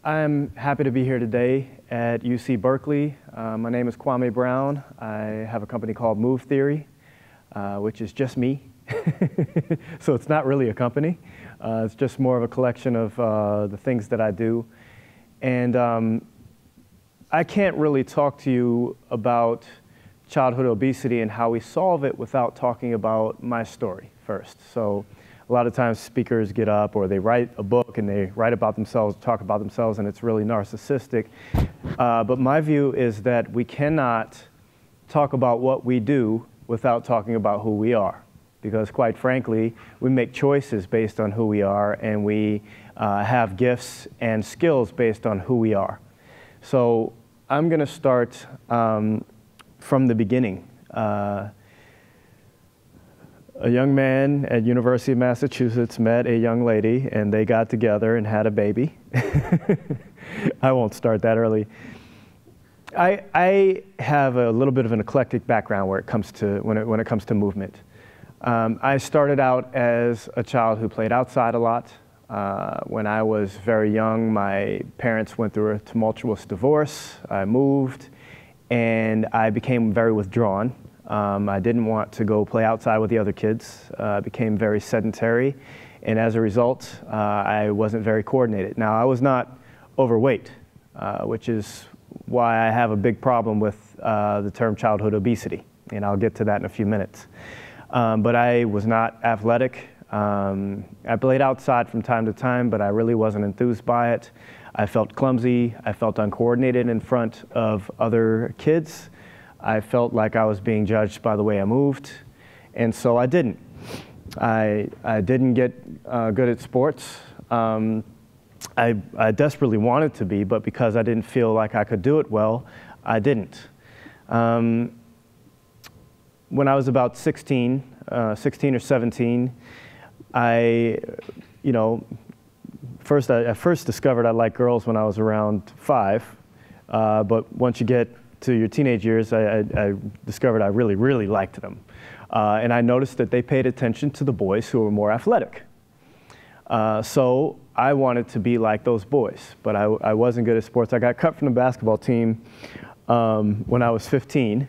I'm happy to be here today at UC Berkeley. My name is Kwame Brown. I have a company called Move Theory, which is just me. So it's not really a company. It's just more of a collection of the things that I do. And I can't really talk to you about childhood obesity and how we solve it without talking about my story first. So a lot of times speakers get up or they write a book and they write about themselves, talk about themselves, and it's really narcissistic. But my view is that we cannot talk about what we do without talking about who we are. Because quite frankly, we make choices based on who we are, and we have gifts and skills based on who we are. So I'm going to start from the beginning. A young man at University of Massachusetts met a young lady, and they got together and had a baby. I won't start that early. I have a little bit of an eclectic background when it comes to movement. I started out as a child who played outside a lot. When I was very young, my parents went through a tumultuous divorce. I moved, and I became very withdrawn. I didn't want to go play outside with the other kids. I became very sedentary, and as a result, I wasn't very coordinated. Now, I was not overweight, which is why I have a big problem with the term childhood obesity, and I'll get to that in a few minutes. But I was not athletic. I played outside from time to time, but I really wasn't enthused by it. I felt clumsy. I felt uncoordinated in front of other kids. I felt like I was being judged by the way I moved, and so I didn't. I didn't get good at sports. I desperately wanted to be, but because I didn't feel like I could do it well, I didn't. When I was about 16 or 17, I first discovered I liked girls when I was around 5, but once you get to your teenage years, I discovered I really, really liked them. And I noticed that they paid attention to the boys who were more athletic. So I wanted to be like those boys, but I wasn't good at sports. I got cut from the basketball team when I was 15,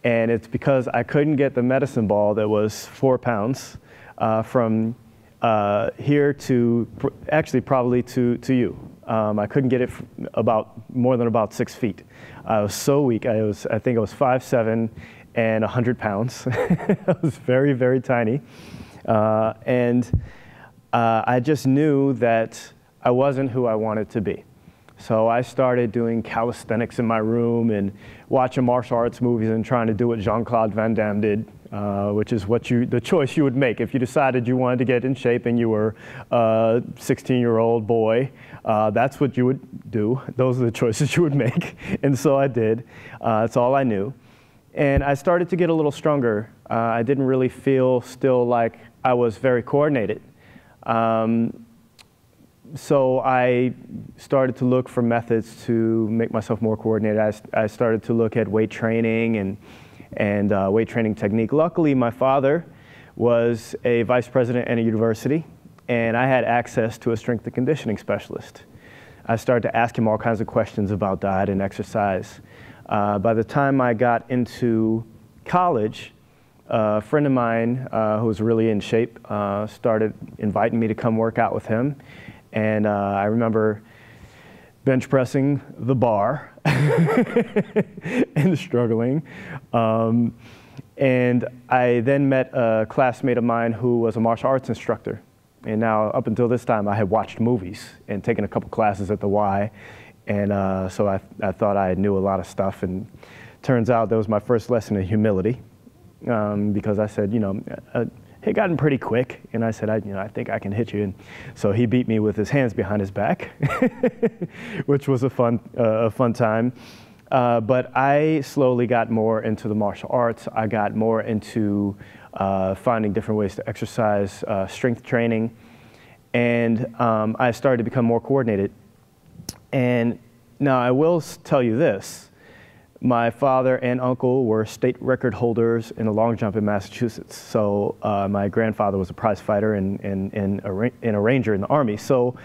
and it's because I couldn't get the medicine ball that was 4 pounds from here to, actually probably to you. I couldn't get it more than about 6 feet. I was so weak. I think I was 5'7" and 100 pounds. I was very, very tiny. And I just knew that I wasn't who I wanted to be. So I started doing calisthenics in my room and watching martial arts movies and trying to do what Jean-Claude Van Damme did, which is the choice you would make if you decided you wanted to get in shape and you were a 16-year-old boy. That's what you would do. Those are the choices you would make. And so I did. That's all I knew. And I started to get a little stronger. I didn't really feel still like I was very coordinated. So I started to look for methods to make myself more coordinated. I started to look at weight training and weight training technique. Luckily, my father was a vice president at a university, and I had access to a strength and conditioning specialist. I started to ask him all kinds of questions about diet and exercise. By the time I got into college, a friend of mine who was really in shape started inviting me to come work out with him. And I remember bench pressing the bar and struggling. And I then met a classmate of mine who was a martial arts instructor. And now, up until this time, I had watched movies and taken a couple classes at the Y. And so I thought I knew a lot of stuff. And turns out that was my first lesson in humility, because I said, it had gotten pretty quick, and I said, I think I can hit you. And so he beat me with his hands behind his back, which was a fun time. But I slowly got more into the martial arts. I got more into finding different ways to exercise, strength training, and I started to become more coordinated. And now I will tell you this. My father and uncle were state record holders in the long jump in Massachusetts. So my grandfather was a prize fighter and a ranger in the Army. So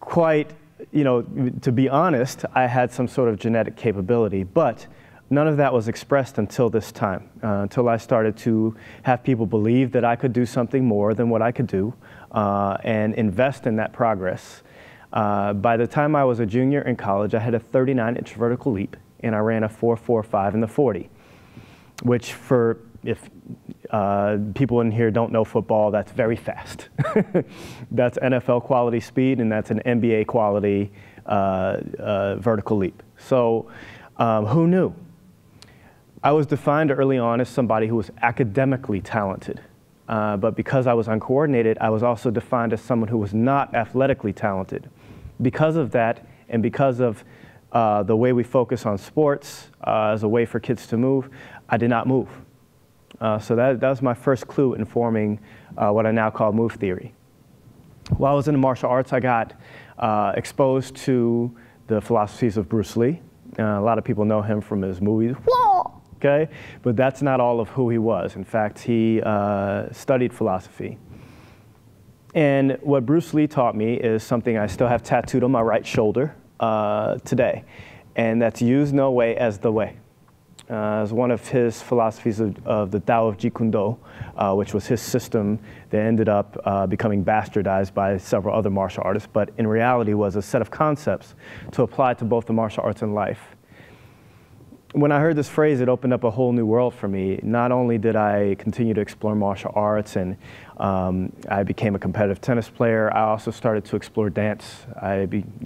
quite to be honest, I had some sort of genetic capability, but none of that was expressed until this time, until I started to have people believe that I could do something more than what I could do and invest in that progress. By the time I was a junior in college, I had a 39-inch vertical leap, and I ran a 4.45 in the 40, which if people in here don't know football, that's very fast. That's NFL quality speed, and that's an NBA quality vertical leap. So who knew? I was defined early on as somebody who was academically talented. But because I was uncoordinated, I was also defined as someone who was not athletically talented. Because of that, and because of the way we focus on sports as a way for kids to move, I did not move. So that was my first clue in forming what I now call move theory. While I was in the martial arts, I got exposed to the philosophies of Bruce Lee. A lot of people know him from his movies. Okay? But that's not all of who he was. In fact, he studied philosophy. And what Bruce Lee taught me is something I still have tattooed on my right shoulder today, and that's use no way as the way. As one of his philosophies of the Tao of Jeet Kune Do, which was his system that ended up becoming bastardized by several other martial artists, but in reality was a set of concepts to apply to both the martial arts and life. When I heard this phrase, it opened up a whole new world for me. Not only did I continue to explore martial arts and I became a competitive tennis player, I also started to explore dance. I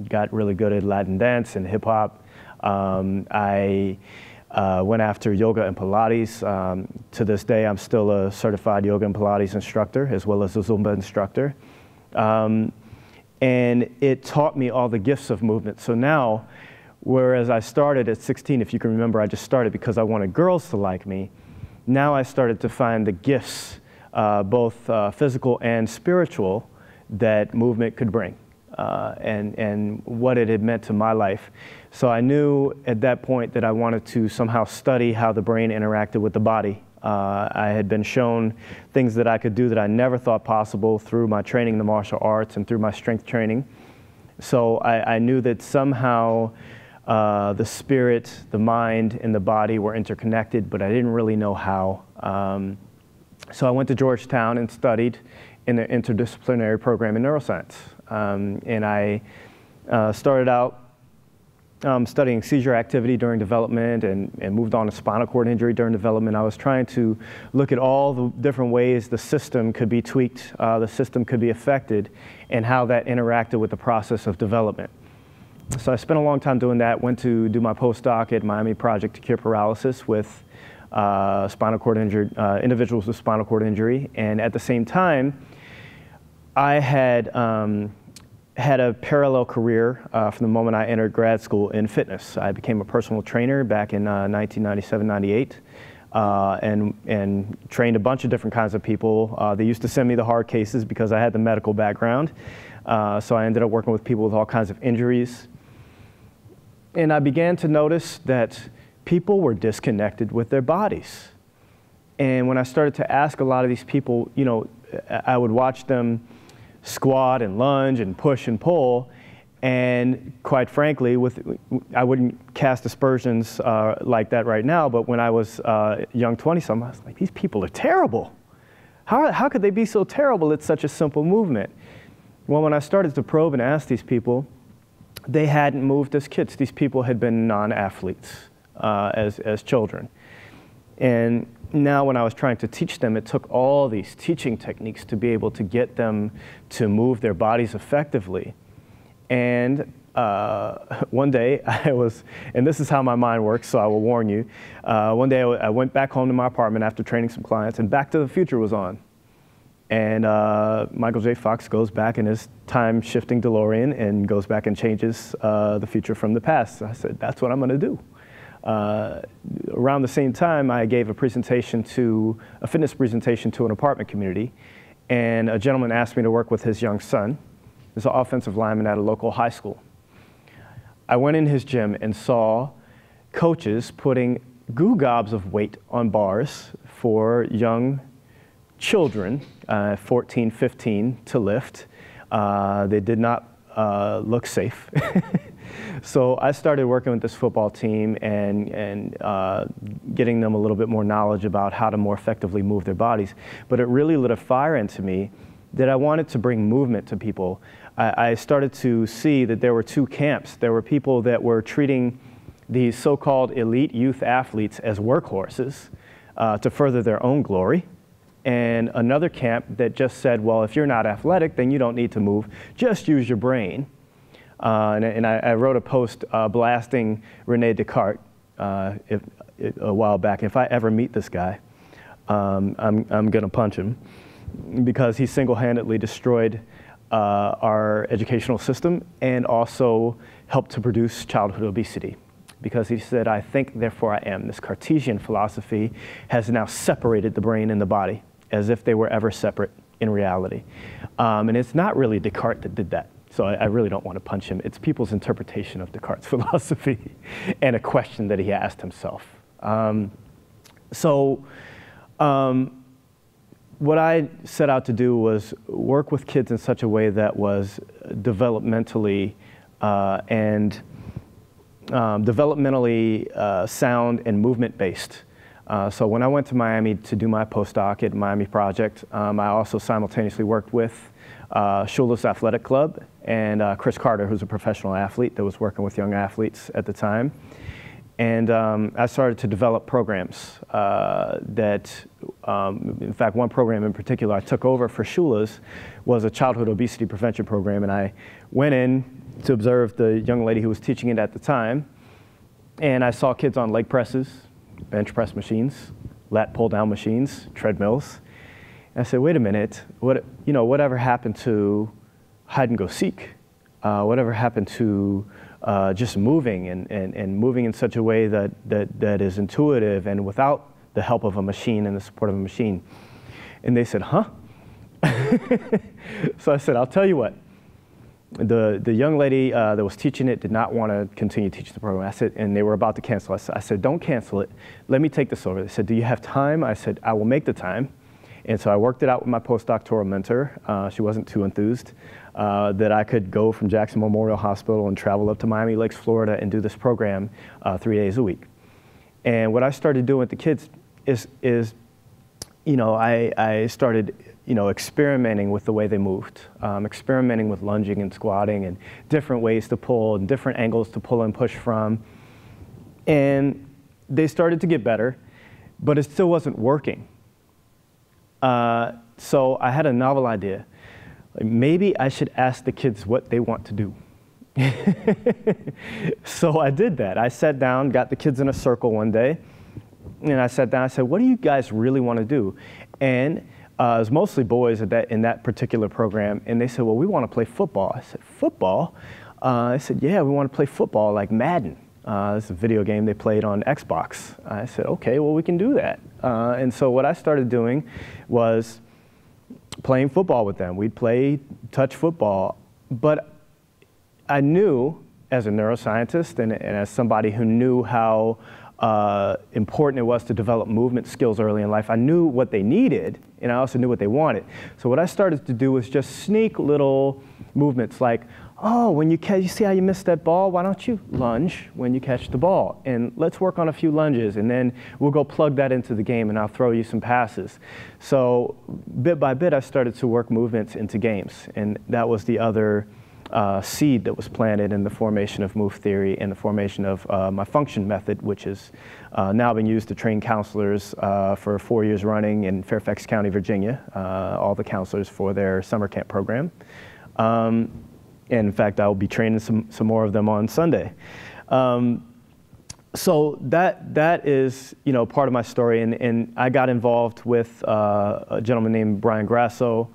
got really good at Latin dance and hip hop. I went after yoga and Pilates. To this day, I'm still a certified yoga and Pilates instructor, as well as a Zumba instructor. And it taught me all the gifts of movement. So now, whereas I started at 16, if you can remember, I just started because I wanted girls to like me. Now I started to find the gifts, both physical and spiritual, that movement could bring, and what it had meant to my life. So I knew at that point that I wanted to somehow study how the brain interacted with the body. I had been shown things that I could do that I never thought possible through my training in the martial arts and through my strength training. So I knew that somehow the spirit, the mind, and the body were interconnected, but I didn't really know how. So I went to Georgetown and studied in an interdisciplinary program in neuroscience. And I started out studying seizure activity during development and moved on to spinal cord injury during development. I was trying to look at all the different ways the system could be tweaked, the system could be affected, and how that interacted with the process of development. So I spent a long time doing that, went to do my postdoc at Miami Project to Cure Paralysis with spinal cord injured individuals with spinal cord injury. And at the same time, I had had a parallel career from the moment I entered grad school in fitness. I became a personal trainer back in 1997-98 and trained a bunch of different kinds of people. They used to send me the hard cases because I had the medical background. So I ended up working with people with all kinds of injuries. And I began to notice that people were disconnected with their bodies. And when I started to ask a lot of these people, you know, I would watch them squat and lunge and push and pull, and quite frankly, I wouldn't cast aspersions like that right now, but when I was young 20-something, I was like, these people are terrible. How could they be so terrible at such a simple movement? Well, when I started to probe and ask these people, they hadn't moved as kids. These people had been non-athletes as children. And now when I was trying to teach them, it took all these teaching techniques to be able to get them to move their bodies effectively. And one day I was, and this is how my mind works, so I will warn you. One day I went back home to my apartment after training some clients, and Back to the Future was on. And Michael J. Fox goes back in his time-shifting DeLorean and goes back and changes the future from the past. So I said, that's what I'm going to do. Around the same time, I gave a fitness presentation to an apartment community, and a gentleman asked me to work with his young son. He's an offensive lineman at a local high school. I went in his gym and saw coaches putting goo gobs of weight on bars for young children, 14, 15, to lift. They did not look safe. So I started working with this football team and getting them a little bit more knowledge about how to more effectively move their bodies. But it really lit a fire into me that I wanted to bring movement to people. I started to see that there were two camps. There were people that were treating these so-called elite youth athletes as workhorses to further their own glory. And another camp that just said, well, if you're not athletic, then you don't need to move. Just use your brain. And I wrote a post blasting Rene Descartes a while back. If I ever meet this guy, I'm going to punch him because he single-handedly destroyed our educational system and also helped to produce childhood obesity. Because he said, I think, therefore I am. This Cartesian philosophy has now separated the brain and the body as if they were ever separate in reality. And it's not really Descartes that did that. So I really don't want to punch him. It's people's interpretation of Descartes' philosophy and a question that he asked himself. What I set out to do was work with kids in such a way that was developmentally sound and movement-based. So when I went to Miami to do my postdoc at Miami Project, I also simultaneously worked with Shula's Athletic Club and Chris Carter, who's a professional athlete that was working with young athletes at the time. And I started to develop programs in fact, one program in particular I took over for Shula's was a childhood obesity prevention program. And I went in to observe the young lady who was teaching it at the time. And I saw kids on leg presses, bench press machines, lat pull down machines, treadmills. And I said, wait a minute, whatever happened to hide and go seek? Whatever happened to just moving and moving in such a way that is intuitive and without the help of a machine and the support of a machine? And they said, huh? So I said, I'll tell you what. The young lady that was teaching it did not want to continue teaching the program. I said, and they were about to cancel. I said, don't cancel it. Let me take this over. They said, do you have time? I said, I will make the time. And so I worked it out with my postdoctoral mentor. She wasn't too enthused that I could go from Jackson Memorial Hospital and travel up to Miami Lakes, Florida, and do this program 3 days a week. And what I started doing with the kids is I started experimenting with the way they moved, experimenting with lunging and squatting and different ways to pull and different angles to pull and push from. And they started to get better, but it still wasn't working. So I had a novel idea. Maybe I should ask the kids what they want to do. So I did that. I sat down, got the kids in a circle one day, and I sat down, I said, what do you guys really want to do? And it was mostly boys in that particular program, and they said, well, we want to play football. I said, football? I said, yeah, we want to play football like Madden. It's a video game they played on Xbox. I said, okay, well, we can do that. And so what I started doing was playing football with them. We'd play touch football, but I knew as a neuroscientist and as somebody who knew how important it was to develop movement skills early in life, I knew what they needed, and I also knew what they wanted. So what I started to do was just sneak little movements like, oh, when you see how you missed that ball? Why don't you lunge when you catch the ball? And let's work on a few lunges, and then we'll go plug that into the game, and I'll throw you some passes. So bit by bit, I started to work movements into games, and that was the other seed that was planted in the formation of move theory and the formation of my function method, which is now being used to train counselors for 4 years running in Fairfax County, Virginia, all the counselors for their summer camp program. And in fact, I will be training some more of them on Sunday. So that is part of my story, and I got involved with a gentleman named Brian Grasso,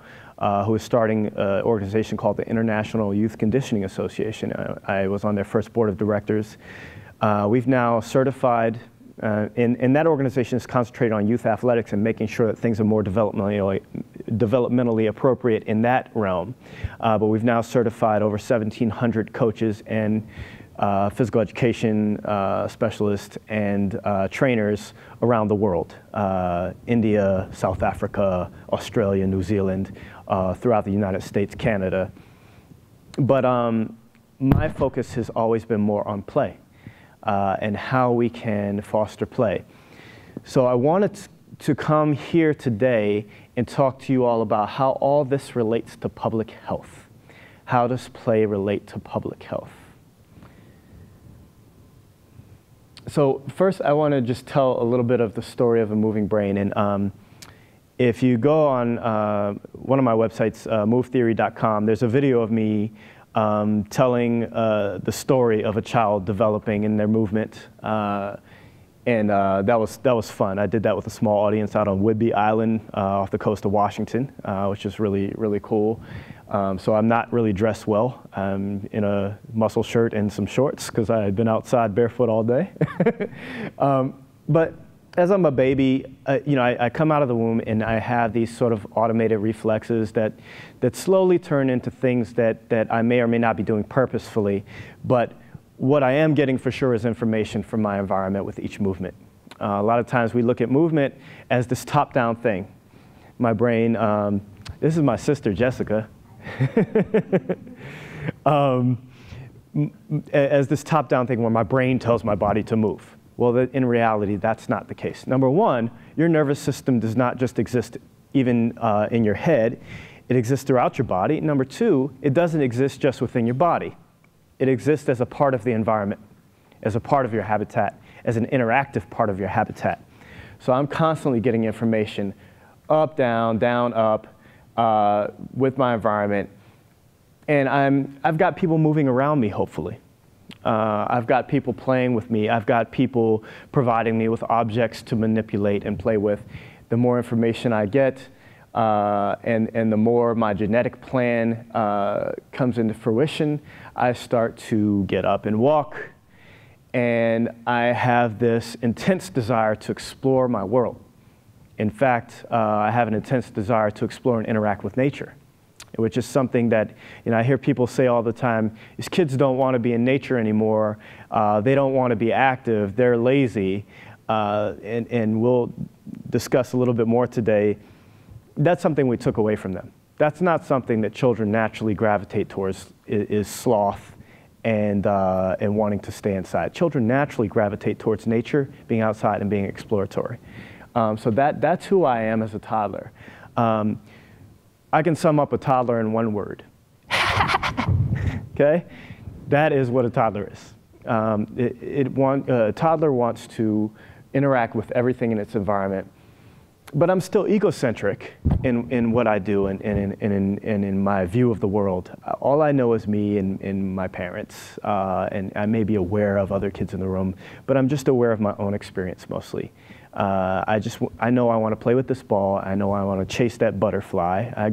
who is starting an organization called the International Youth Conditioning Association. I was on their first board of directors. We've now certified, and that organization is concentrated on youth athletics and making sure that things are more developmentally appropriate in that realm. But we've now certified over 1,700 coaches and physical education specialists and trainers around the world. India, South Africa, Australia, New Zealand, throughout the United States, Canada. But my focus has always been more on play and how we can foster play. So I wanted to come here today and talk to you all about how all this relates to public health. How does play relate to public health? So first, I want to just tell a little bit of the story of a moving brain. And if you go on one of my websites, movetheory.com, there's a video of me telling the story of a child developing in their movement. That was fun. I did that with a small audience out on Whidbey Island off the coast of Washington, which is really, really cool. So I'm not really dressed well. I'm in a muscle shirt and some shorts because I had been outside barefoot all day. But as I'm a baby, I come out of the womb and I have these sort of automated reflexes that slowly turn into things that I may or may not be doing purposefully. But what I am getting for sure is information from my environment with each movement. A lot of times we look at movement as this top-down thing. My brain, this is my sister, Jessica, as this top-down thing where my brain tells my body to move. Well, in reality, that's not the case. Number one, your nervous system does not just exist even in your head. It exists throughout your body. Number two, it doesn't exist just within your body. It exists as a part of the environment, as a part of your habitat, as an interactive part of your habitat. So I'm constantly getting information up, down, up with my environment. And I've got people moving around me, hopefully. I've got people playing with me. I've got people providing me with objects to manipulate and play with. The more information I get, and the more my genetic plan comes into fruition, I start to get up and walk. And I have this intense desire to explore my world. In fact, I have an intense desire to explore and interact with nature, which is something that I hear people say all the time, is kids don't want to be in nature anymore. They don't want to be active. They're lazy. And we'll discuss a little bit more today. That's something we took away from them. That's not something that children naturally gravitate towards, is sloth and wanting to stay inside. Children naturally gravitate towards nature, being outside and being exploratory. So that's who I am as a toddler. I can sum up a toddler in one word. Okay? That is what a toddler is. A toddler wants to interact with everything in its environment. But I'm still egocentric in what I do and in my view of the world. All I know is me and my parents, and I may be aware of other kids in the room, but I'm just aware of my own experience mostly. I know I want to play with this ball. I know I want to chase that butterfly. I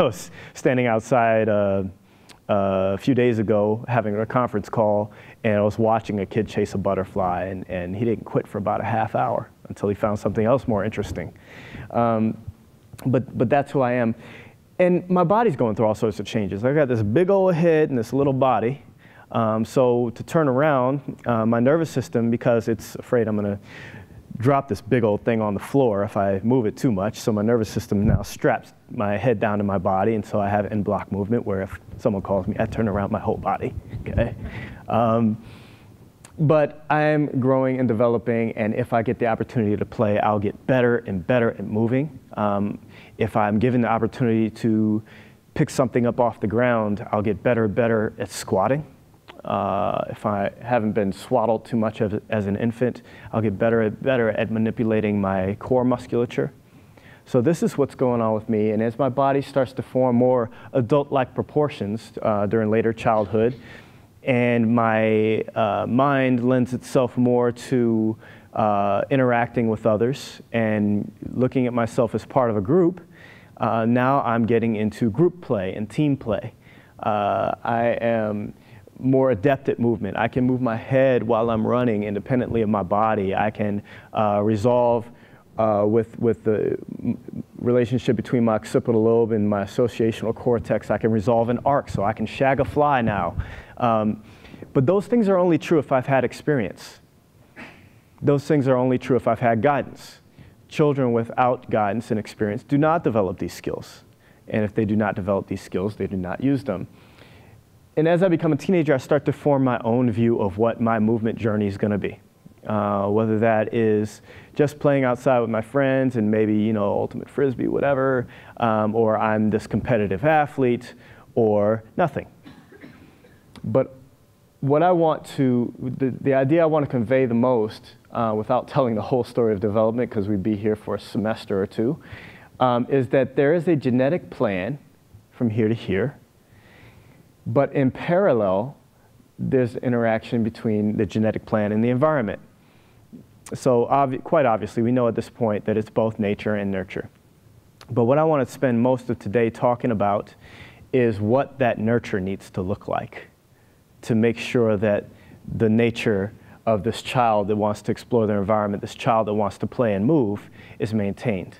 was standing outside a few days ago having a conference call, and I was watching a kid chase a butterfly, and he didn't quit for about a half hour until he found something else more interesting. But that's who I am. And my body's going through all sorts of changes. I've got this big old head and this little body. So to turn around, my nervous system, because it's afraid I'm going to drop this big old thing on the floor if I move it too much, so my nervous system now straps my head down to my body, and so I have en bloc movement where if someone calls me, I turn around my whole body, okay? But I'm growing and developing, and if I get the opportunity to play, I'll get better and better at moving. If I'm given the opportunity to pick something up off the ground, I'll get better and better at squatting. If I haven't been swaddled too much as an infant, I'll get better at manipulating my core musculature. So this is what's going on with me, and as my body starts to form more adult-like proportions during later childhood, and my mind lends itself more to interacting with others and looking at myself as part of a group, now I'm getting into group play and team play. I am more adept at movement. I can move my head while I'm running independently of my body. I can resolve with the relationship between my occipital lobe and my associational cortex. I can resolve an arc, so I can shag a fly now. But those things are only true if I've had experience. Those things are only true if I've had guidance. Children without guidance and experience do not develop these skills. And if they do not develop these skills, they do not use them. And as I become a teenager, I start to form my own view of what my movement journey is going to be. Whether that is just playing outside with my friends and maybe, you know, ultimate frisbee, whatever, or I'm this competitive athlete, or nothing. But what I want to, the idea I want to convey the most, without telling the whole story of development, because we'd be here for a semester or two, is that there is a genetic plan from here to here, but in parallel, there's interaction between the genetic plan and the environment. So quite obviously, we know at this point that it's both nature and nurture. But what I want to spend most of today talking about is what that nurture needs to look like to make sure that the nature of this child that wants to explore their environment, this child that wants to play and move, is maintained.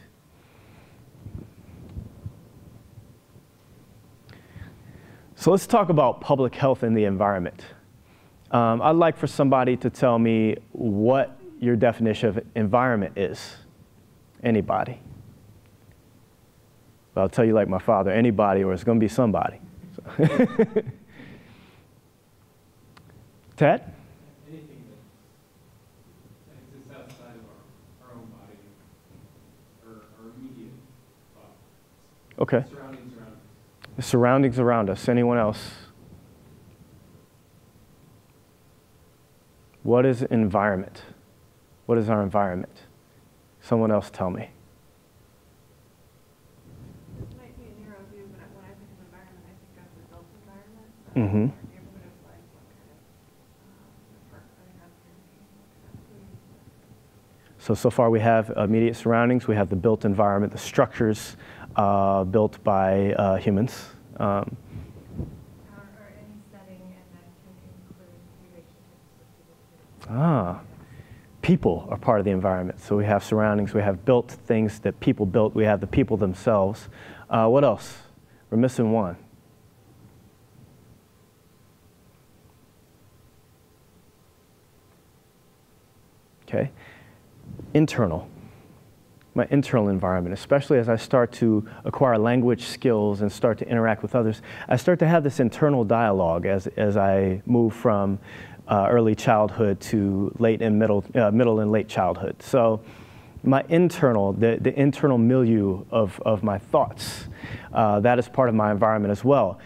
So let's talk about public health and the environment. I'd like for somebody to tell me what your definition of environment is. Anybody? Well, I'll tell you like my father, anybody, or it's going to be somebody. So. Ted? Anything that exists outside of our own body, or our immediate body. Okay. Surroundings around us. The surroundings around us. Anyone else? What is environment? What is our environment? Someone else tell me. This might be a narrow view, but when I think of environment, I think of the built environment. Mm-hmm. Our neighborhood is like, what kind of parks that we have here, what kind of food. So far we have immediate surroundings, we have the built environment, the structures built by humans. Or any setting, and that can include relationships with people. People are part of the environment. So we have surroundings, we have built things that people built, we have the people themselves. What else? We're missing one. Okay. Internal. My internal environment, especially as I start to acquire language skills and start to interact with others, I start to have this internal dialogue as I move from early childhood to late and middle and late childhood. So my internal, the internal milieu of my thoughts, that is part of my environment as well.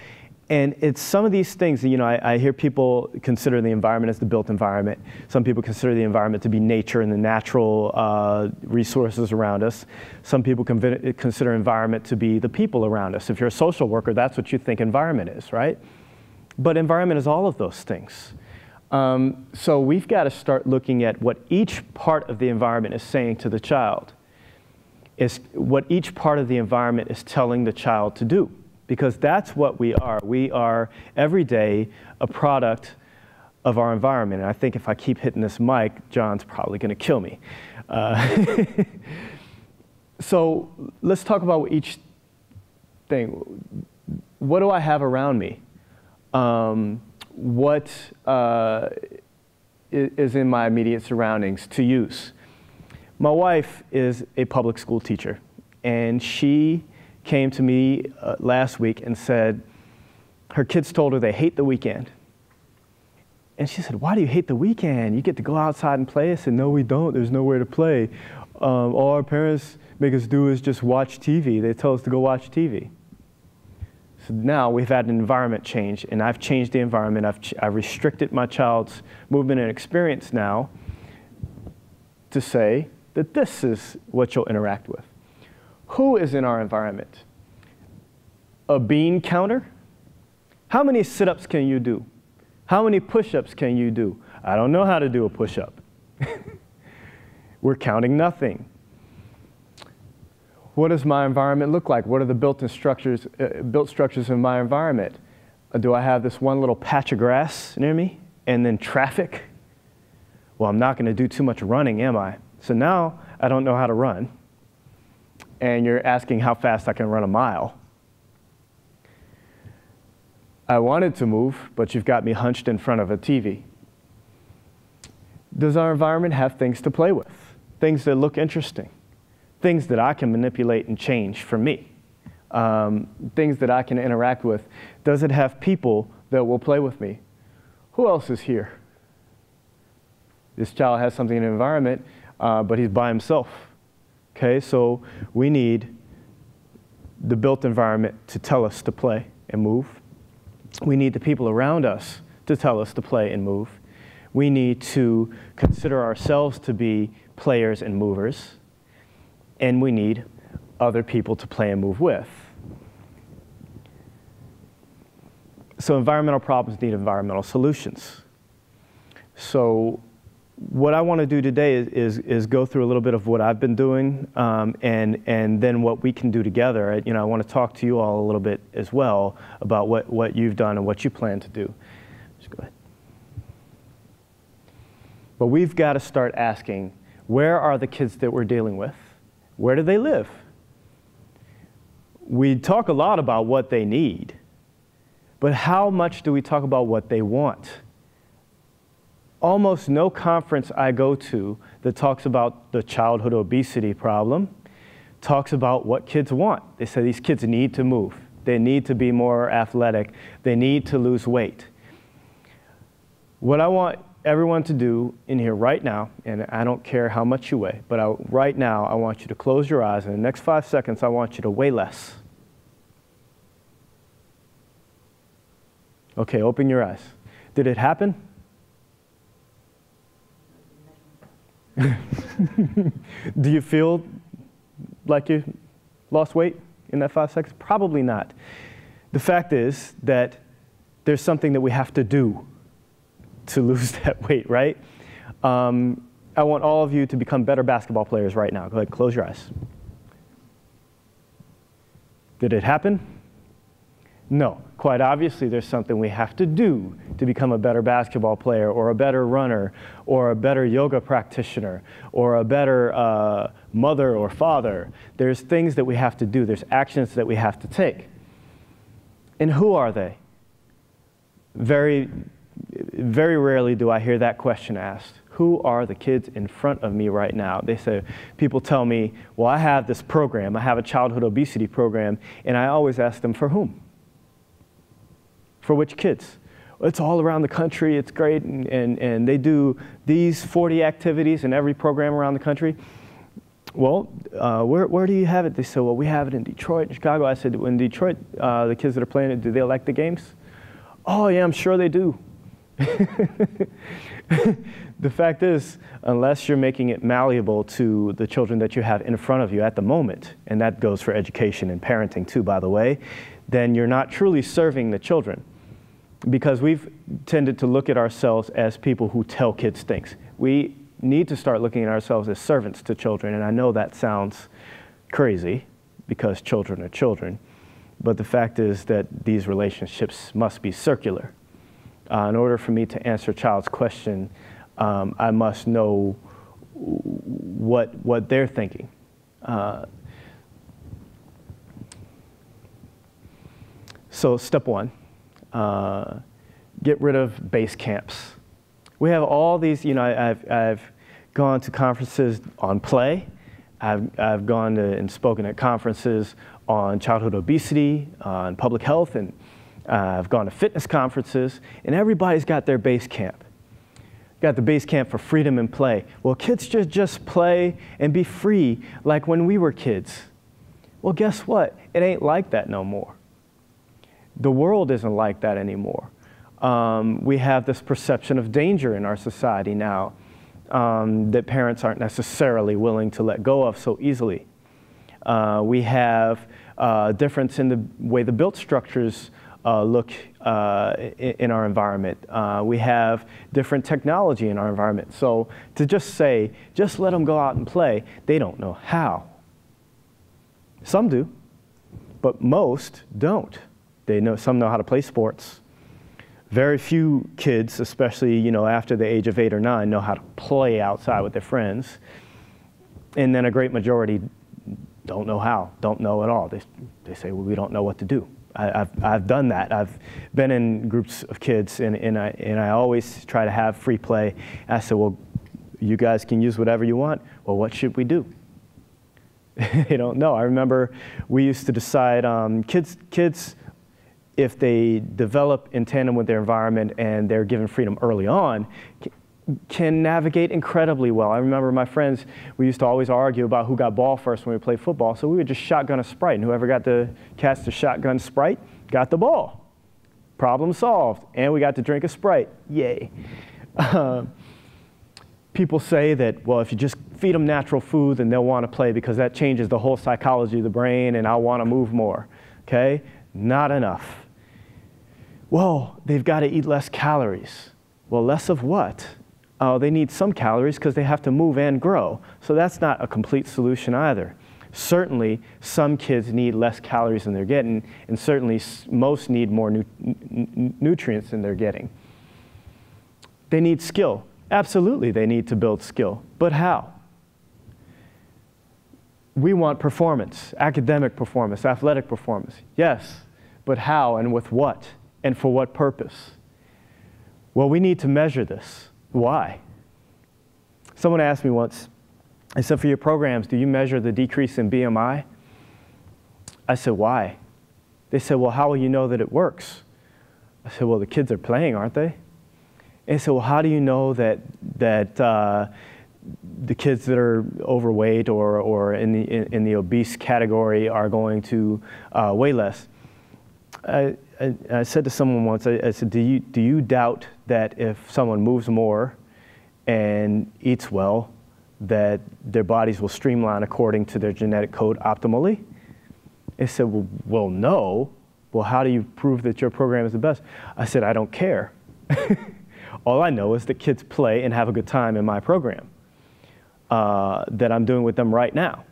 And it's some of these things, you know, I hear people consider the environment as the built environment. Some people consider the environment to be nature and the natural resources around us. Some people consider environment to be the people around us. If you're a social worker, that's what you think environment is, right? But environment is all of those things. So we've got to start looking at what each part of the environment is saying to the child, is what each part of the environment is telling the child to do. Because that's what we are. We are, every day, a product of our environment. And I think if I keep hitting this mic, John's probably going to kill me. So let's talk about each thing. What do I have around me? What is in my immediate surroundings to use? My wife is a public school teacher, and she came to me last week and said her kids told her they hate the weekend. And she said, "Why do you hate the weekend? You get to go outside and play." I said, "No, we don't. There's nowhere to play. All our parents make us do is just watch TV. They tell us to go watch TV." So now we've had an environment change, and I've changed the environment. I've restricted my child's movement and experience now to say that this is what you'll interact with. Who is in our environment? A bean counter? How many sit-ups can you do? How many push-ups can you do? I don't know how to do a push-up. We're counting nothing. What does my environment look like? What are the built structures in my environment? Do I have this one little patch of grass near me and then traffic? Well, I'm not going to do too much running, am I? So now I don't know how to run. And you're asking how fast I can run a mile. I wanted to move, but you've got me hunched in front of a TV. Does our environment have things to play with? Things that look interesting? Things that I can manipulate and change for me? Things that I can interact with? Does it have people that will play with me. Who else is here? This child has something in the environment, but he's by himself. Okay, so we need the built environment to tell us to play and move. We need the people around us to tell us to play and move. We need to consider ourselves to be players and movers. And we need other people to play and move with. So environmental problems need environmental solutions. So what I want to do today is go through a little bit of what I've been doing, and then what we can do together. I want to talk to you all a little bit as well about what you've done and what you plan to do. Just go ahead. But we've got to start asking, where are the kids that we're dealing with? Where do they live? We talk a lot about what they need, but how much do we talk about what they want? Almost no conference I go to that talks about the childhood obesity problem talks about what kids want. They say these kids need to move. They need to be more athletic. They need to lose weight. What I want everyone to do in here right now, and I don't care how much you weigh, but right now I want you to close your eyes. In the next 5 seconds, I want you to weigh less. Okay, open your eyes. Did it happen? Do you feel like you lost weight in that 5 seconds? Probably not. The fact is that there's something that we have to do to lose that weight, right? I want all of you to become better basketball players right now. Go ahead, close your eyes. Did it happen? No. Quite obviously, there's something we have to do to become a better basketball player, or a better runner, or a better yoga practitioner, or a better mother or father. There's things that we have to do. There's actions that we have to take. And who are they? Very rarely do I hear that question asked. Who are the kids in front of me right now? They say, people tell me, well, I have this program. I have a childhood obesity program. And I always ask them, for whom? For which kids? It's all around the country. It's great. And they do these 40 activities in every program around the country. Well, where do you have it? They said, well, we have it in Detroit and Chicago. I said, in Detroit, the kids that are playing it, do they like the games? Oh, yeah, I'm sure they do. The fact is, unless you're making it malleable to the children that you have in front of you at the moment, and that goes for education and parenting too, by the way, then you're not truly serving the children. Because we've tended to look at ourselves as people who tell kids things. We need to start looking at ourselves as servants to children, and I know that sounds crazy because children are children, but the fact is that these relationships must be circular. In order for me to answer a child's question, I must know what they're thinking. So step one, get rid of base camps. We have all these, I've gone to conferences on play. I've gone to and spoken at conferences on childhood obesity, on public health, and I've gone to fitness conferences, and everybody's got their base camp. Got the base camp for freedom and play. Well, kids just play and be free like when we were kids. Well, guess what? It ain't like that no more. The world isn't like that anymore. We have this perception of danger in our society now that parents aren't necessarily willing to let go of so easily. We have a difference in the way the built structures look in our environment. We have different technology in our environment. So to just say, just let them go out and play, they don't know how. Some do, but most don't. Some know how to play sports. Very few kids, especially after the age of 8 or 9, know how to play outside with their friends. And then a great majority don't know how, don't know at all. They say, well, we don't know what to do. I've done that. I've been in groups of kids, and I always try to have free play. I said, well, you guys can use whatever you want. Well, what should we do? They don't know. I remember we used to decide, kids, if they develop in tandem with their environment and they're given freedom early on, can navigate incredibly well. I remember my friends, we used to always argue about who got ball first when we played football, so we would just shotgun a Sprite, and whoever got to catch the shotgun Sprite got the ball. Problem solved, and we got to drink a Sprite. Yay. People say that, well, if you just feed them natural food, then they'll want to play because that changes the whole psychology of the brain and I'll want to move more, okay? Not enough. Well, they've got to eat less calories. Well, less of what? Oh, they need some calories because they have to move and grow. So that's not a complete solution either. Certainly, some kids need less calories than they're getting, and certainly most need more nutrients than they're getting. They need skill. Absolutely, they need to build skill. But how? We want performance, academic performance, athletic performance. Yes, but how and with what and for what purpose? Well, we need to measure this. Why? Someone asked me once, I said, for your programs, do you measure the decrease in BMI? I said, why? They said, well, how will you know that it works? I said, well, the kids are playing, aren't they? And so, well, how do you know that the kids that are overweight or in the obese category are going to weigh less? I said to someone once, I said, do you doubt that if someone moves more and eats well, that their bodies will streamline according to their genetic code optimally? They said, well, no. Well, how do you prove that your program is the best? I said, I don't care. All I know is that kids play and have a good time in my program that I'm doing with them right now.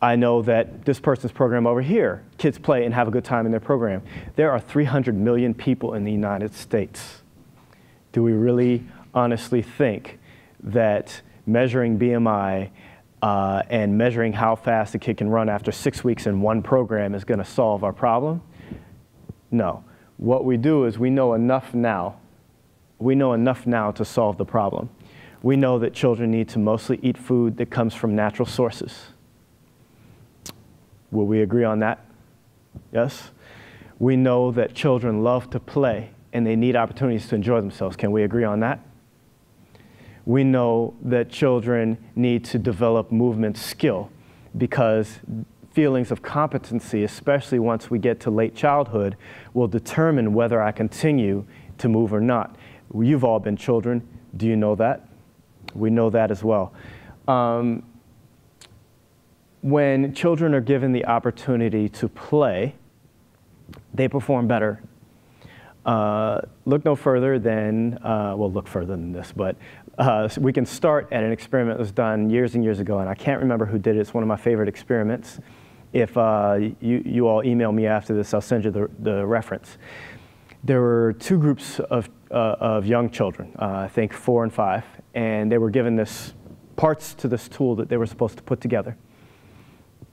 I know that this person's program over here, kids play and have a good time in their program. There are 300 million people in the United States. Do we really honestly think that measuring BMI and measuring how fast a kid can run after 6 weeks in one program is going to solve our problem? No. What we do is we know enough now. We know enough now to solve the problem. We know that children need to mostly eat food that comes from natural sources. Will we agree on that? Yes? We know that children love to play and they need opportunities to enjoy themselves. Can we agree on that? We know that children need to develop movement skill because feelings of competency, especially once we get to late childhood, will determine whether I continue to move or not. You've all been children. Do you know that? We know that as well. When children are given the opportunity to play, they perform better. Look no further than, well, look further than this, but we can start at an experiment that was done years and years ago, and I can't remember who did it. It's one of my favorite experiments. If you all email me after this, I'll send you the reference. There were two groups of young children, I think 4 and 5, and they were given parts to this tool that they were supposed to put together.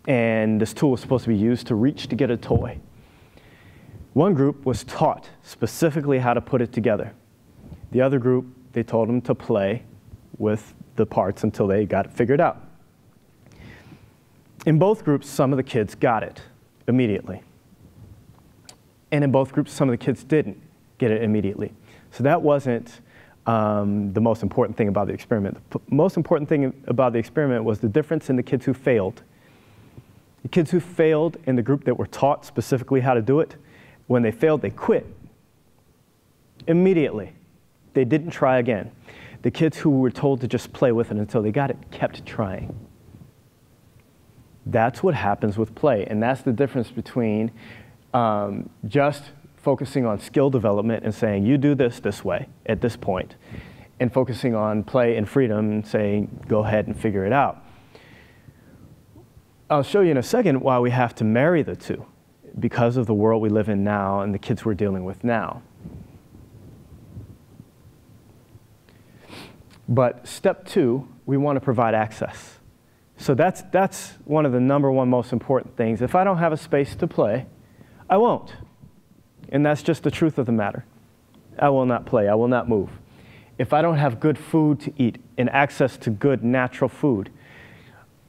And this tool was supposed to be used to reach to get a toy. One group was taught specifically how to put it together. The other group, they told them to play with the parts until they got it figured out. In both groups, some of the kids got it immediately. And in both groups, some of the kids didn't get it immediately. So that wasn't the most important thing about the experiment. The most important thing about the experiment was the difference in the kids who failed. The kids who failed in the group that were taught specifically how to do it, when they failed, they quit immediately. They didn't try again. The kids who were told to just play with it until they got it kept trying. That's what happens with play, and that's the difference between just focusing on skill development and saying, you do this way at this point, and focusing on play and freedom and saying, go ahead and figure it out. I'll show you in a second why we have to marry the two, because of the world we live in now and the kids we're dealing with now. But step 2, we want to provide access. So that's one of the #1 most important things. If I don't have a space to play, I won't. And that's just the truth of the matter. I will not play. I will not move. If I don't have good food to eat and access to good natural food,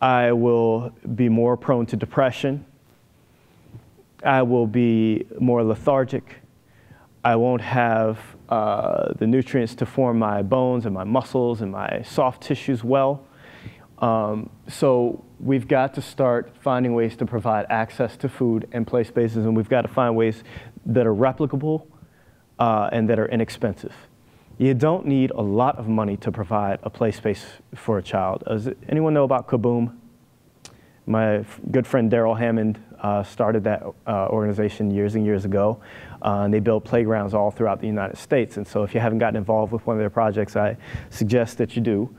I will be more prone to depression. I will be more lethargic. I won't have the nutrients to form my bones and my muscles and my soft tissues well. So we've got to start finding ways to provide access to food and play spaces, and we've got to find ways that are replicable and that are inexpensive. You don't need a lot of money to provide a play space for a child. Does anyone know about Kaboom? My good friend Daryl Hammond started that organization years and years ago. And they build playgrounds all throughout the United States. And so if you haven't gotten involved with one of their projects, I suggest that you do.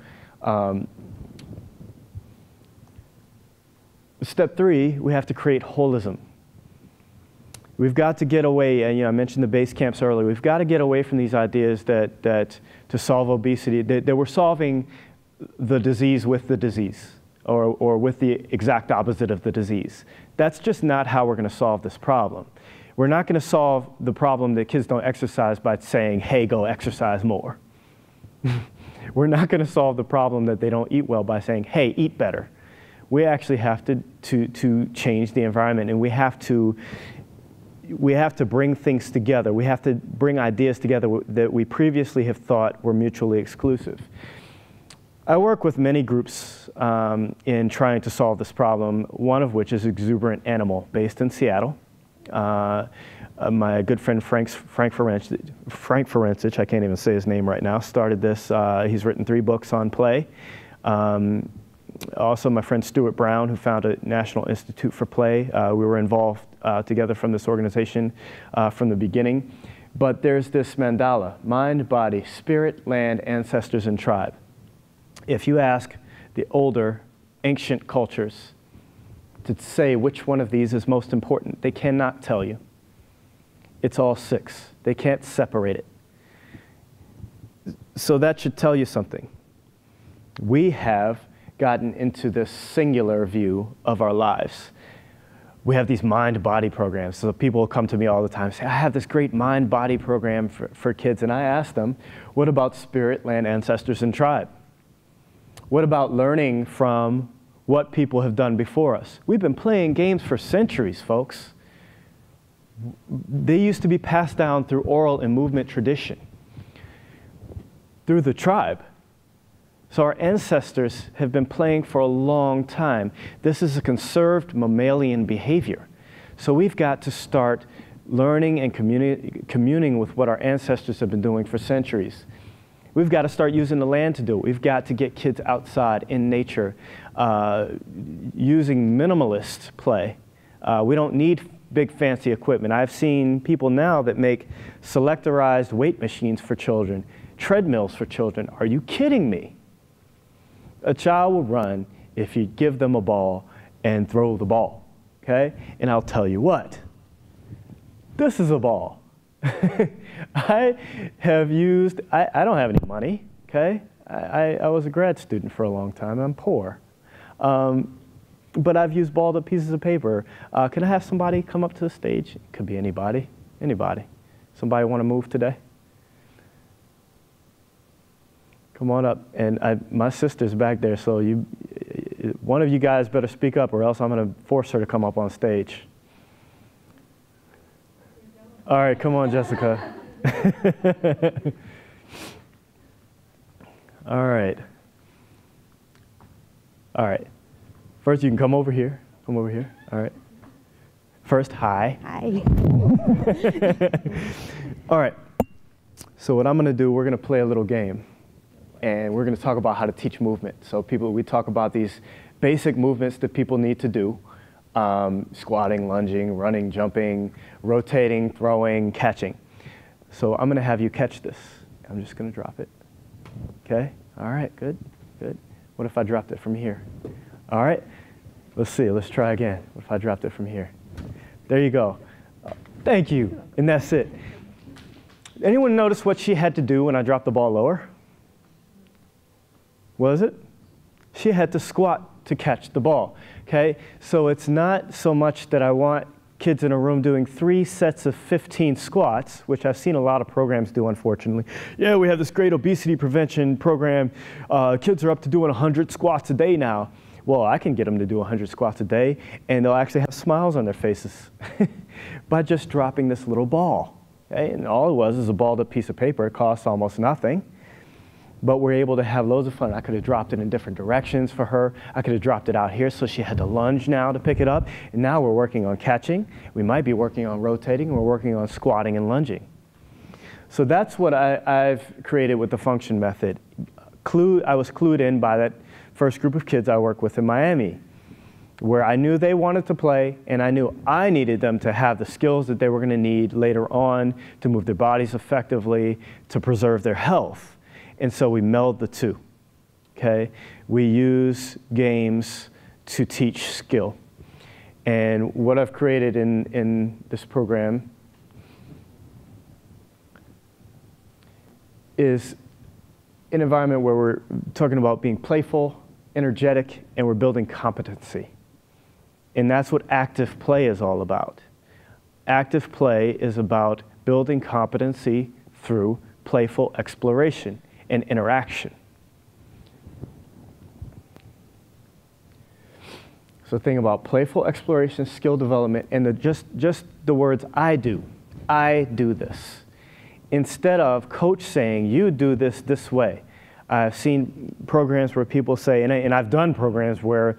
Step 3, we have to create holism. We've got to get away, and I mentioned the base camps earlier, we've got to get away from these ideas that to solve obesity, that we're solving the disease with the disease, or with the exact opposite of the disease. That's just not how we're going to solve this problem. We're not going to solve the problem that kids don't exercise by saying, hey, go exercise more. We're not going to solve the problem that they don't eat well by saying, hey, eat better. We actually have to change the environment, and we have to bring things together. We have to bring ideas together that we previously have thought were mutually exclusive. I work with many groups in trying to solve this problem, one of which is Exuberant Animal, based in Seattle. My good friend Frank Ferencich, I can't even say his name right now, started this. He's written 3 books on play. Also, my friend Stuart Brown, who founded National Institute for Play. We were involved together from this organization from the beginning. But there's this mandala: mind, body, spirit, land, ancestors, and tribe. If you ask the older, ancient cultures to say which one of these is most important, they cannot tell you. It's all 6. They can't separate it. So that should tell you something. We have gotten into this singular view of our lives. We have these mind-body programs. So people will come to me all the time and say, I have this great mind-body program for kids. And I ask them, what about spirit, land, ancestors, and tribe? What about learning from what people have done before us? We've been playing games for centuries, folks. They used to be passed down through oral and movement tradition, through the tribe. So our ancestors have been playing for a long time. This is a conserved mammalian behavior. So we've got to start learning and communing with what our ancestors have been doing for centuries. We've got to start using the land to do it. We've got to get kids outside in nature, using minimalist play. We don't need big fancy equipment. I've seen people now that make selectorized weight machines for children, treadmills for children. Are you kidding me? A child will run if you give them a ball and throw the ball, okay? And I'll tell you what, this is a ball. I don't have any money, okay? I was a grad student for a long time. I'm poor. But I've used balled up pieces of paper. Can I have somebody come up to the stage? It could be anybody, anybody. Somebody want to move today? Come on up. And my sister's back there, so one of you guys better speak up or else I'm going to force her to come up on stage. All right, come on, Jessica. All right. All right. First, you can come over here. Come over here. All right. First, hi. Hi. All right. So what I'm going to do, we're going to play a little game. And we're going to talk about how to teach movement. So we talk about these basic movements that people need to do. Squatting, lunging, running, jumping, rotating, throwing, catching. So I'm going to have you catch this. I'm just going to drop it. Okay? All right, good, good. What if I dropped it from here? All right, let's see. Let's try again. What if I dropped it from here? There you go. Thank you. And that's it. Anyone notice what she had to do when I dropped the ball lower? What is it? She had to squat to catch the ball. Okay? So it's not so much that I want kids in a room doing 3 sets of 15 squats, which I've seen a lot of programs do, unfortunately. Yeah, we have this great obesity prevention program. Kids are up to doing 100 squats a day now. Well, I can get them to do 100 squats a day, and they'll actually have smiles on their faces by just dropping this little ball. Okay? And all it was is a balled up piece of paper. It costs almost nothing. But we're able to have loads of fun. I could have dropped it in different directions for her. I could have dropped it out here, so she had to lunge now to pick it up. And now we're working on catching. We might be working on rotating. We're working on squatting and lunging. So that's what I've created with the function method. I was clued in by that first group of kids I worked with in Miami, where I knew they wanted to play, and I knew I needed them to have the skills that they were going to need later on to move their bodies effectively, to preserve their health. And so we meld the two, okay? We use games to teach skill. And what I've created in this program is an environment where we're talking about being playful, energetic, and we're building competency. And that's what active play is all about. Active play is about building competency through playful exploration and interaction. So think about playful exploration, skill development, and just the words I do this. Instead of coach saying, you do this way. I've seen programs where people say, and I've done programs where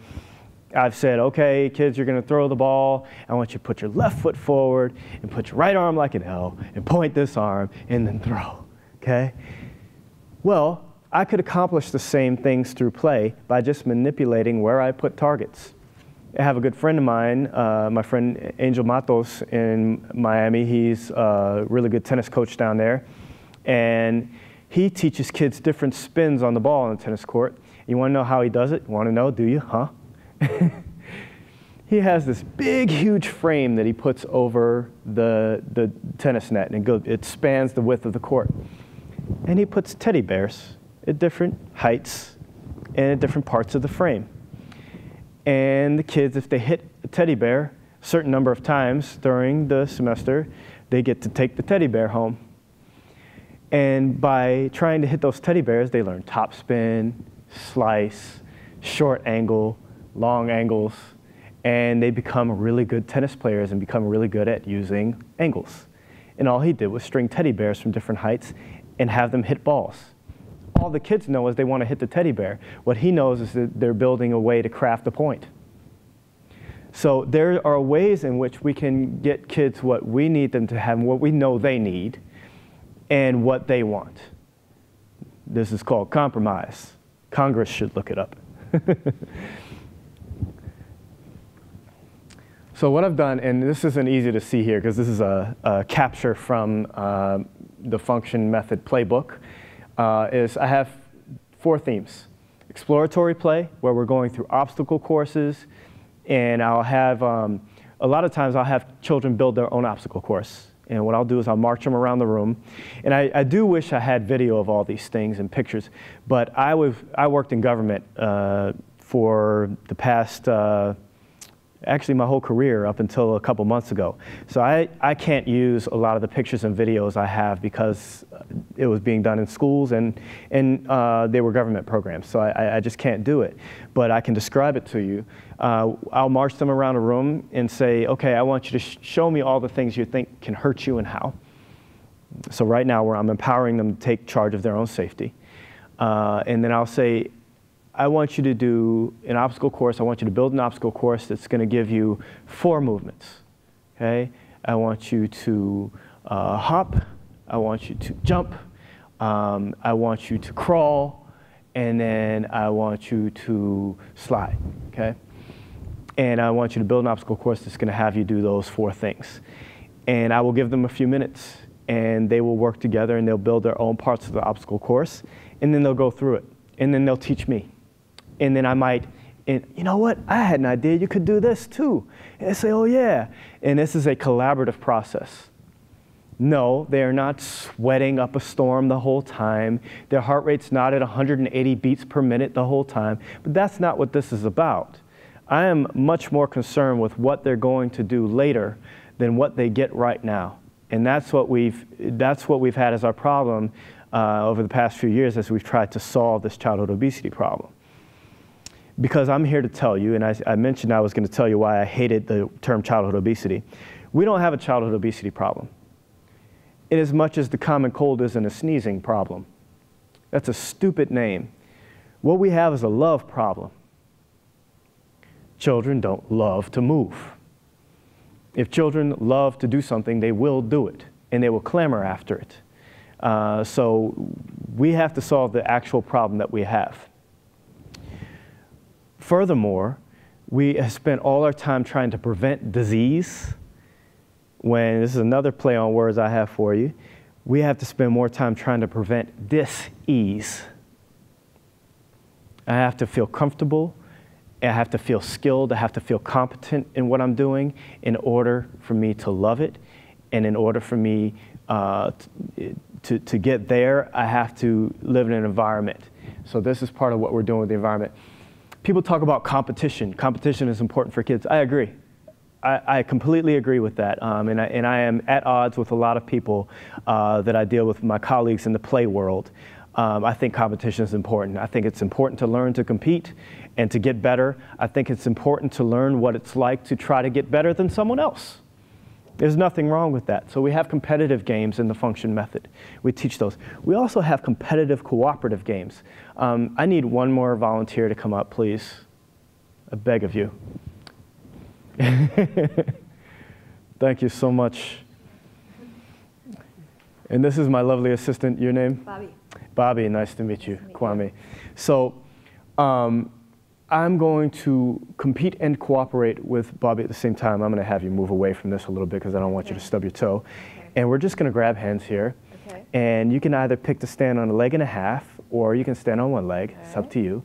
I've said, okay, kids, you're going to throw the ball. I want you to put your left foot forward and put your right arm like an L and point this arm and then throw, okay? Well, I could accomplish the same things through play by just manipulating where I put targets. I have a good friend of mine, my friend Angel Matos in Miami. He's a really good tennis coach down there. And he teaches kids different spins on the ball on the tennis court. You want to know how he does it? You want to know, do you? Huh? He has this big, huge frame that he puts over the tennis net, and it spans the width of the court. And he puts teddy bears at different heights and at different parts of the frame. And the kids, if they hit a teddy bear a certain number of times during the semester, they get to take the teddy bear home. And by trying to hit those teddy bears, they learn top spin, slice, short angle, long angles, and they become really good tennis players and become really good at using angles. And all he did was string teddy bears from different heights and have them hit balls. All the kids know is they want to hit the teddy bear. What he knows is that they're building a way to craft a point. So there are ways in which we can get kids what we need them to have, what we know they need, and what they want. This is called compromise. Congress should look it up. So what I've done, and this isn't easy to see here because this is a capture from the function method playbook, is I have 4 themes. Exploratory play, where we're going through obstacle courses, and I'll have, a lot of times I'll have children build their own obstacle course. And what I'll do is I'll march them around the room. And I do wish I had video of all these things and pictures, but I worked in government for the past, actually my whole career up until a couple months ago. So I can't use a lot of the pictures and videos I have because it was being done in schools and they were government programs. So I just can't do it. But I can describe it to you. I'll march them around a room and say, okay, I want you to show me all the things you think can hurt you and how. So right now where I'm empowering them to take charge of their own safety. And then I'll say, I want you to do an obstacle course. I want you to build an obstacle course that's going to give you 4 movements. Okay? I want you to hop. I want you to jump. I want you to crawl. And then I want you to slide. Okay? And I want you to build an obstacle course that's going to have you do those 4 things. And I will give them a few minutes. And they will work together and they'll build their own parts of the obstacle course. And then they'll go through it. And then they'll teach me. And then I might, you know what, I had an idea you could do this too. And they say, oh yeah. And this is a collaborative process. No, they are not sweating up a storm the whole time. Their heart rate's not at 180 beats per minute the whole time. But that's not what this is about. I am much more concerned with what they're going to do later than what they get right now. And that's what we've had as our problem over the past few years as we've tried to solve this childhood obesity problem. because I'm here to tell you, and I mentioned I was going to tell you why I hated the term childhood obesity. We don't have a childhood obesity problem, in as much as the common cold isn't a sneezing problem. That's a stupid name. What we have is a love problem. Children don't love to move. If children love to do something, they will do it, and they will clamor after it. So we have to solve the actual problem that we have. Furthermore, we have spent all our time trying to prevent disease, when this is another play on words I have for you. We have to spend more time trying to prevent dis-ease. I have to feel comfortable, I have to feel skilled, I have to feel competent in what I'm doing in order for me to love it, and in order for me to get there, I have to live in an environment. So this is part of what we're doing with the environment. People talk about competition. Competition is important for kids. I agree. I completely agree with that. And I am at odds with a lot of people that I deal with, my colleagues in the play world. I think competition is important. I think it's important to learn to compete and to get better. I think it's important to learn what it's like to try to get better than someone else. There's nothing wrong with that. So we have competitive games in the function method. We teach those. We also have competitive cooperative games. I need one more volunteer to come up, please. I beg of you. Thank you so much. And this is my lovely assistant. Your name? Bobby. Bobby, nice to meet you. Nice to meet Kwame. you. So I'm going to compete and cooperate with Bobby at the same time. I'm going to have you move away from this a little bit because I don't want you to stub your toe. Okay. And we're just going to grab hands here. Okay. And you can either pick to stand on a leg and a half, or you can stand on one leg. It's up to you.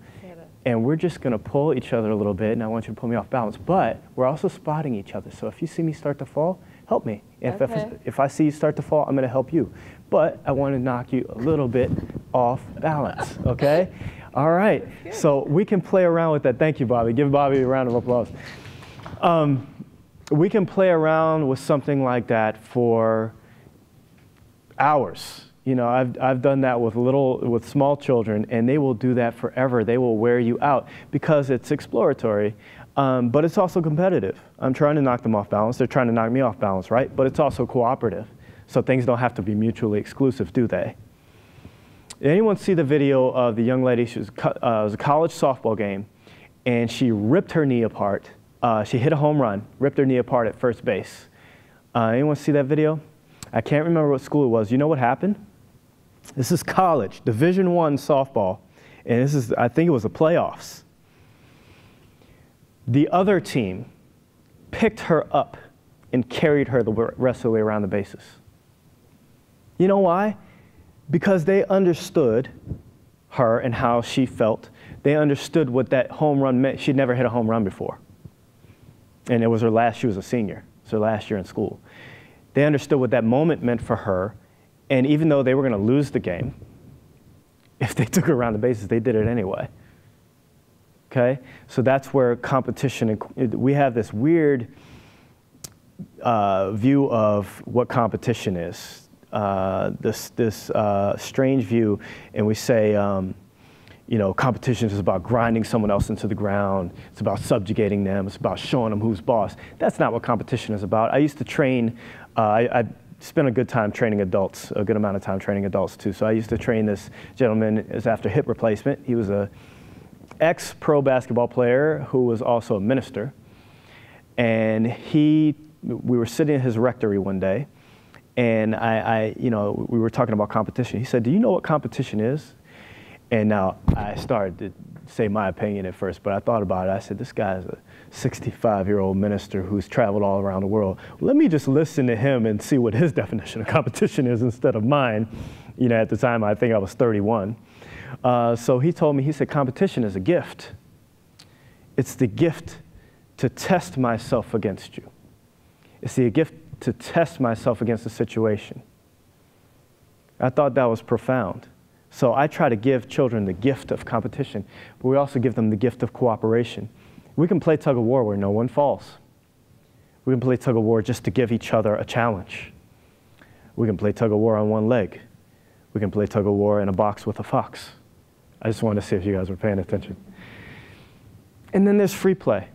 And we're just going to pull each other a little bit, and I want you to pull me off balance. But we're also spotting each other. So if you see me start to fall, help me. If I see you start to fall, I'm going to help you. But I want to knock you a little bit off balance, okay? All right. So we can play around with that. Thank you, Bobby. Give Bobby a round of applause. We can play around with something like that for hours. You know, I've done that with small children, and they will do that forever. They will wear you out because it's exploratory, but it's also competitive. I'm trying to knock them off balance. They're trying to knock me off balance, right? But it's also cooperative. So things don't have to be mutually exclusive, do they? Anyone see the video of the young lady? It was a college softball game, and she ripped her knee apart. She hit a home run, ripped her knee apart at first base. Anyone see that video? I can't remember what school it was. You know what happened? This is college, Division I softball, and this is, I think it was the playoffs. The other team picked her up and carried her the rest of the way around the bases. You know why? Because they understood her and how she felt. They understood what that home run meant. She'd never hit a home run before. And it was her last, she was a senior, so last year in school. They understood what that moment meant for her. And even though they were going to lose the game, if they took her around the bases, they did it anyway. Okay? So that's where competition, we have this weird view of what competition is. This strange view, and we say, you know, competition is about grinding someone else into the ground. It's about subjugating them. It's about showing them who's boss. That's not what competition is about. I used to train, I spent a good time training adults, a good amount of time training adults too. So I used to train this gentleman. It was after hip replacement. He was a ex-pro basketball player who was also a minister. And we were sitting in his rectory one day, and you know, we were talking about competition. He said, "Do you know what competition is?" And now I started to say my opinion at first, but I thought about it. I said, this guy's a 65-year-old minister who's traveled all around the world. Let me just listen to him and see what his definition of competition is instead of mine. You know, at the time, I think I was 31. So he told me, he said, competition is a gift. It's the gift to test myself against you. It's the gift to test myself against a situation. I thought that was profound. So I try to give children the gift of competition, but we also give them the gift of cooperation. We can play tug of war where no one falls. We can play tug of war just to give each other a challenge. We can play tug of war on one leg. We can play tug of war in a box with a fox. I just wanted to see if you guys were paying attention. And then there's free play.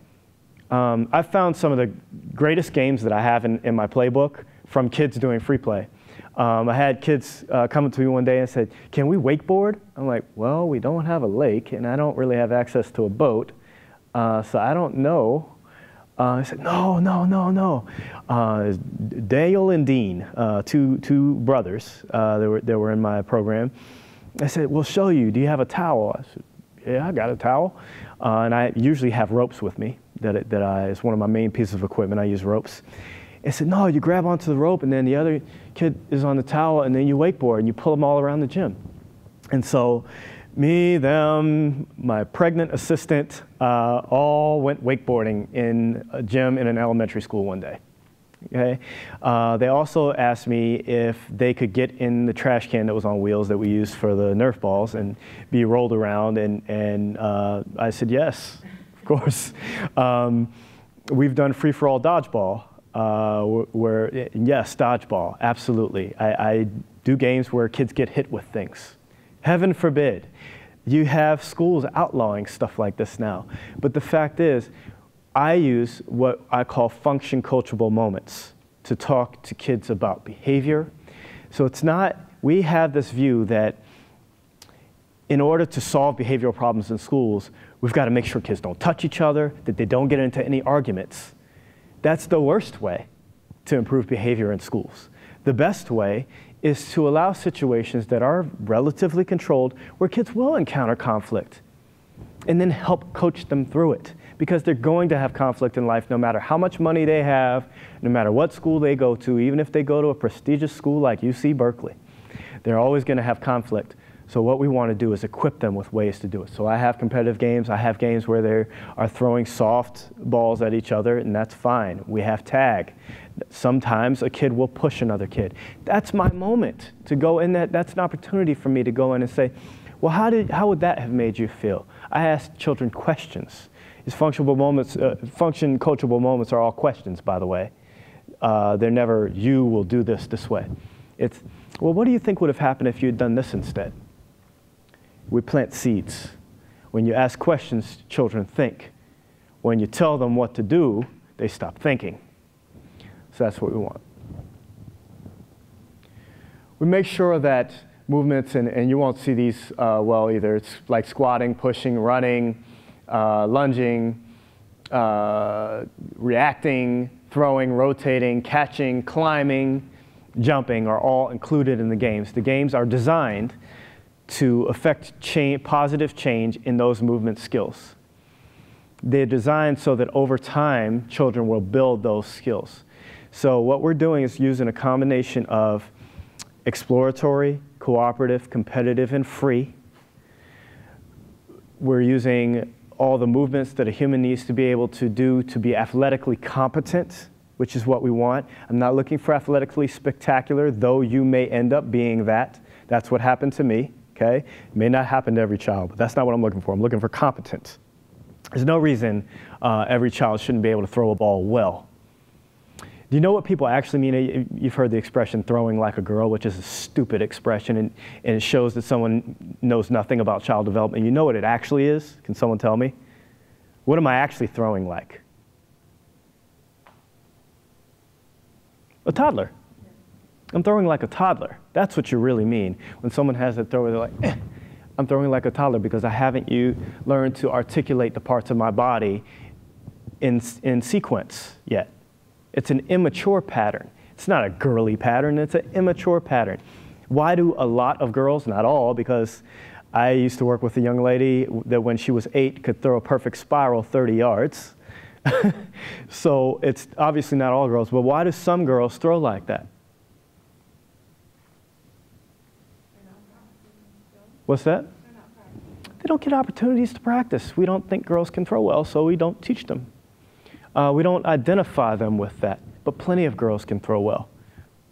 I've found some of the greatest games that I have in my playbook from kids doing free play. I had kids come up to me one day and said, "Can we wakeboard?" I'm like, "Well, we don't have a lake, and I don't really have access to a boat, so I don't know." I said, "No, no, no, no." Dale and Dean, two brothers that were in my program. I said, "We'll show you. Do you have a towel?" I said, "Yeah, I got a towel." And I usually have ropes with me. It's one of my main pieces of equipment. I use ropes. I said, "No, you grab onto the rope, and then the other kid is on the towel, and then you wakeboard, and you pull them all around the gym." And so me, them, my pregnant assistant, all went wakeboarding in a gym in an elementary school one day. Okay. They also asked me if they could get in the trash can that was on wheels that we used for the Nerf balls and be rolled around, and I said yes, of course. We've done free-for-all dodgeball, yes, dodgeball, absolutely. I do games where kids get hit with things. Heaven forbid. You have schools outlawing stuff like this now. But the fact is, I use what I call function coachable moments to talk to kids about behavior. So it's not, we have this view that in order to solve behavioral problems in schools, we've got to make sure kids don't touch each other, that they don't get into any arguments. That's the worst way to improve behavior in schools. The best way is to allow situations that are relatively controlled where kids will encounter conflict and then help coach them through it, because they're going to have conflict in life no matter how much money they have, no matter what school they go to, even if they go to a prestigious school like UC Berkeley. They're always going to have conflict. So what we want to do is equip them with ways to do it. So I have competitive games. I have games where they are throwing soft balls at each other, and that's fine. We have tag. Sometimes a kid will push another kid. That's my moment to go in. That's an opportunity for me to go in and say, well, how would that have made you feel? I ask children questions. These function coachable moments are all questions, by the way. They're never, you will do this way. It's, well, what do you think would have happened if you had done this instead? We plant seeds. When you ask questions, children think. When you tell them what to do, they stop thinking. So that's what we want. We make sure that movements, and you won't see these well either, it's like squatting, pushing, running, lunging, reacting, throwing, rotating, catching, climbing, jumping are all included in the games. The games are designed to affect positive change in those movement skills. They're designed so that over time, children will build those skills. So what we're doing is using a combination of exploratory, cooperative, competitive, and free. We're using all the movements that a human needs to be able to do to be athletically competent, which is what we want. I'm not looking for athletically spectacular, though you may end up being that. That's what happened to me, okay? It may not happen to every child, but that's not what I'm looking for. I'm looking for competent. There's no reason every child shouldn't be able to throw a ball well. Do you know what people actually mean? You've heard the expression throwing like a girl, which is a stupid expression, and it shows that someone knows nothing about child development. You know what it actually is? Can someone tell me? What am I actually throwing like? A toddler. I'm throwing like a toddler. That's what you really mean. When someone has a throw, they're like, I'm throwing like a toddler because I haven't learned to articulate the parts of my body in sequence yet. It's an immature pattern. It's not a girly pattern, it's an immature pattern. Why do a lot of girls, not all, because I used to work with a young lady that when she was 8 could throw a perfect spiral 30 yards. So it's obviously not all girls, but why do some girls throw like that? What's that? They don't get opportunities to practice. We don't think girls can throw well, so we don't teach them. We don't identify them with that, but plenty of girls can throw well.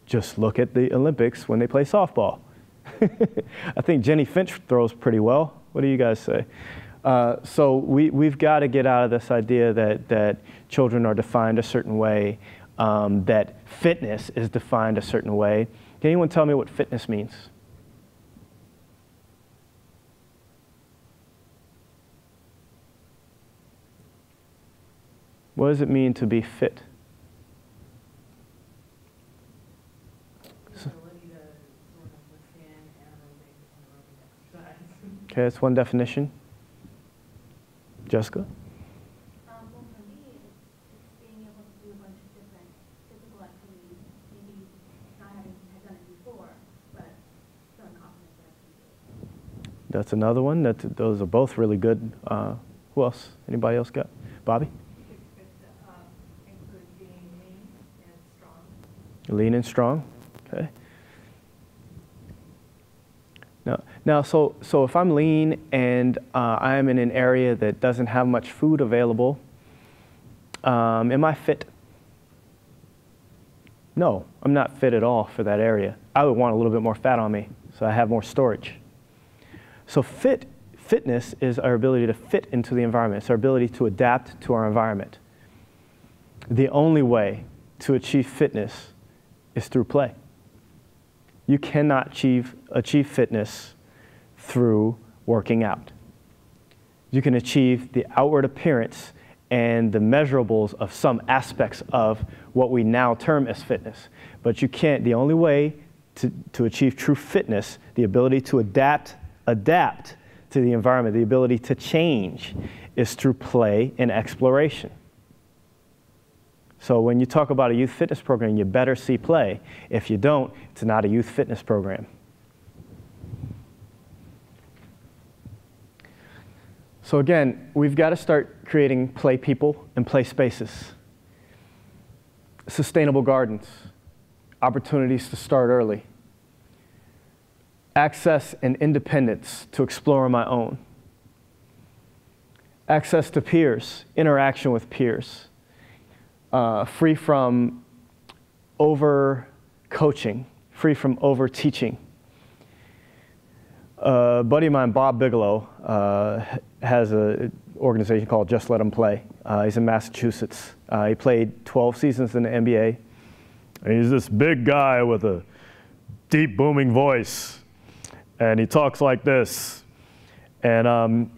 Just look at the Olympics when they play softball. I think Jenny Finch throws pretty well. What do you guys say? So we've got to get out of this idea that children are defined a certain way, that fitness is defined a certain way. Can anyone tell me what fitness means? What does it mean to be fit? The ability to sort of withstand anaerobic and aerobic exercise. Okay, that's one definition. Jessica? Well, for me, it's being able to do a bunch of different physical activities, maybe not having had done it before, but feeling confident that I can do it. That's another one. Those are both really good. Who else? Anybody else got? Bobby? It includes being lean and strong. Lean and strong. Okay. Now, so if I'm lean and I'm in an area that doesn't have much food available, am I fit? No, I'm not fit at all for that area. I would want a little bit more fat on me so I have more storage. So fitness is our ability to fit into the environment. It's our ability to adapt to our environment. The only way to achieve fitness is through play. You cannot achieve fitness through working out. You can achieve the outward appearance and the measurables of some aspects of what we now term as fitness. But you can't, the only way to achieve true fitness, the ability to adapt to the environment, the ability to change, is through play and exploration. So when you talk about a youth fitness program, you better see play. If you don't, it's not a youth fitness program. So again, we've got to start creating play people and play spaces. Sustainable gardens, opportunities to start early. Access and independence to explore on my own. Access to peers, interaction with peers. Free from over-coaching, free from over-teaching. A buddy of mine, Bob Bigelow, has an organization called Just Let 'Em Play. He's in Massachusetts. He played 12 seasons in the NBA. And he's this big guy with a deep, booming voice. And he talks like this. And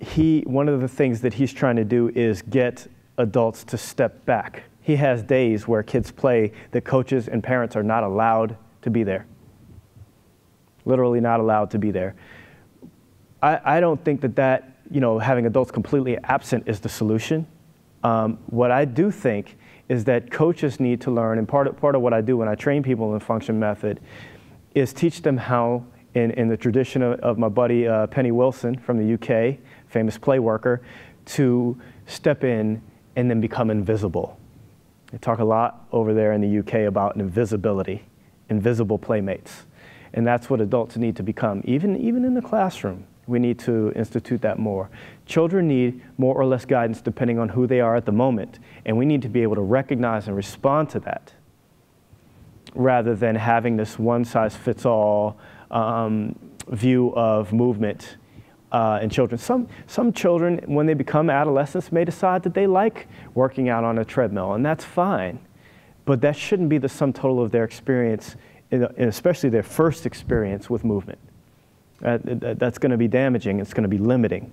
one of the things that he's trying to do is get adults to step back. He has days where kids play that coaches and parents are not allowed to be there. Literally not allowed to be there. I don't think that having adults completely absent is the solution. What I do think is that coaches need to learn, and part of what I do when I train people in the function method is teach them how, in the tradition of my buddy Penny Wilson from the UK, famous play worker, to step in and then become invisible. They talk a lot over there in the UK about invisibility, invisible playmates. And that's what adults need to become. Even in the classroom, we need to institute that more. Children need more or less guidance depending on who they are at the moment. And we need to be able to recognize and respond to that rather than having this one-size-fits-all view of movement in children. Some children, when they become adolescents, may decide that they like working out on a treadmill, and that's fine. But that shouldn't be the sum total of their experience, and especially their first experience with movement. That's going to be damaging. It's going to be limiting.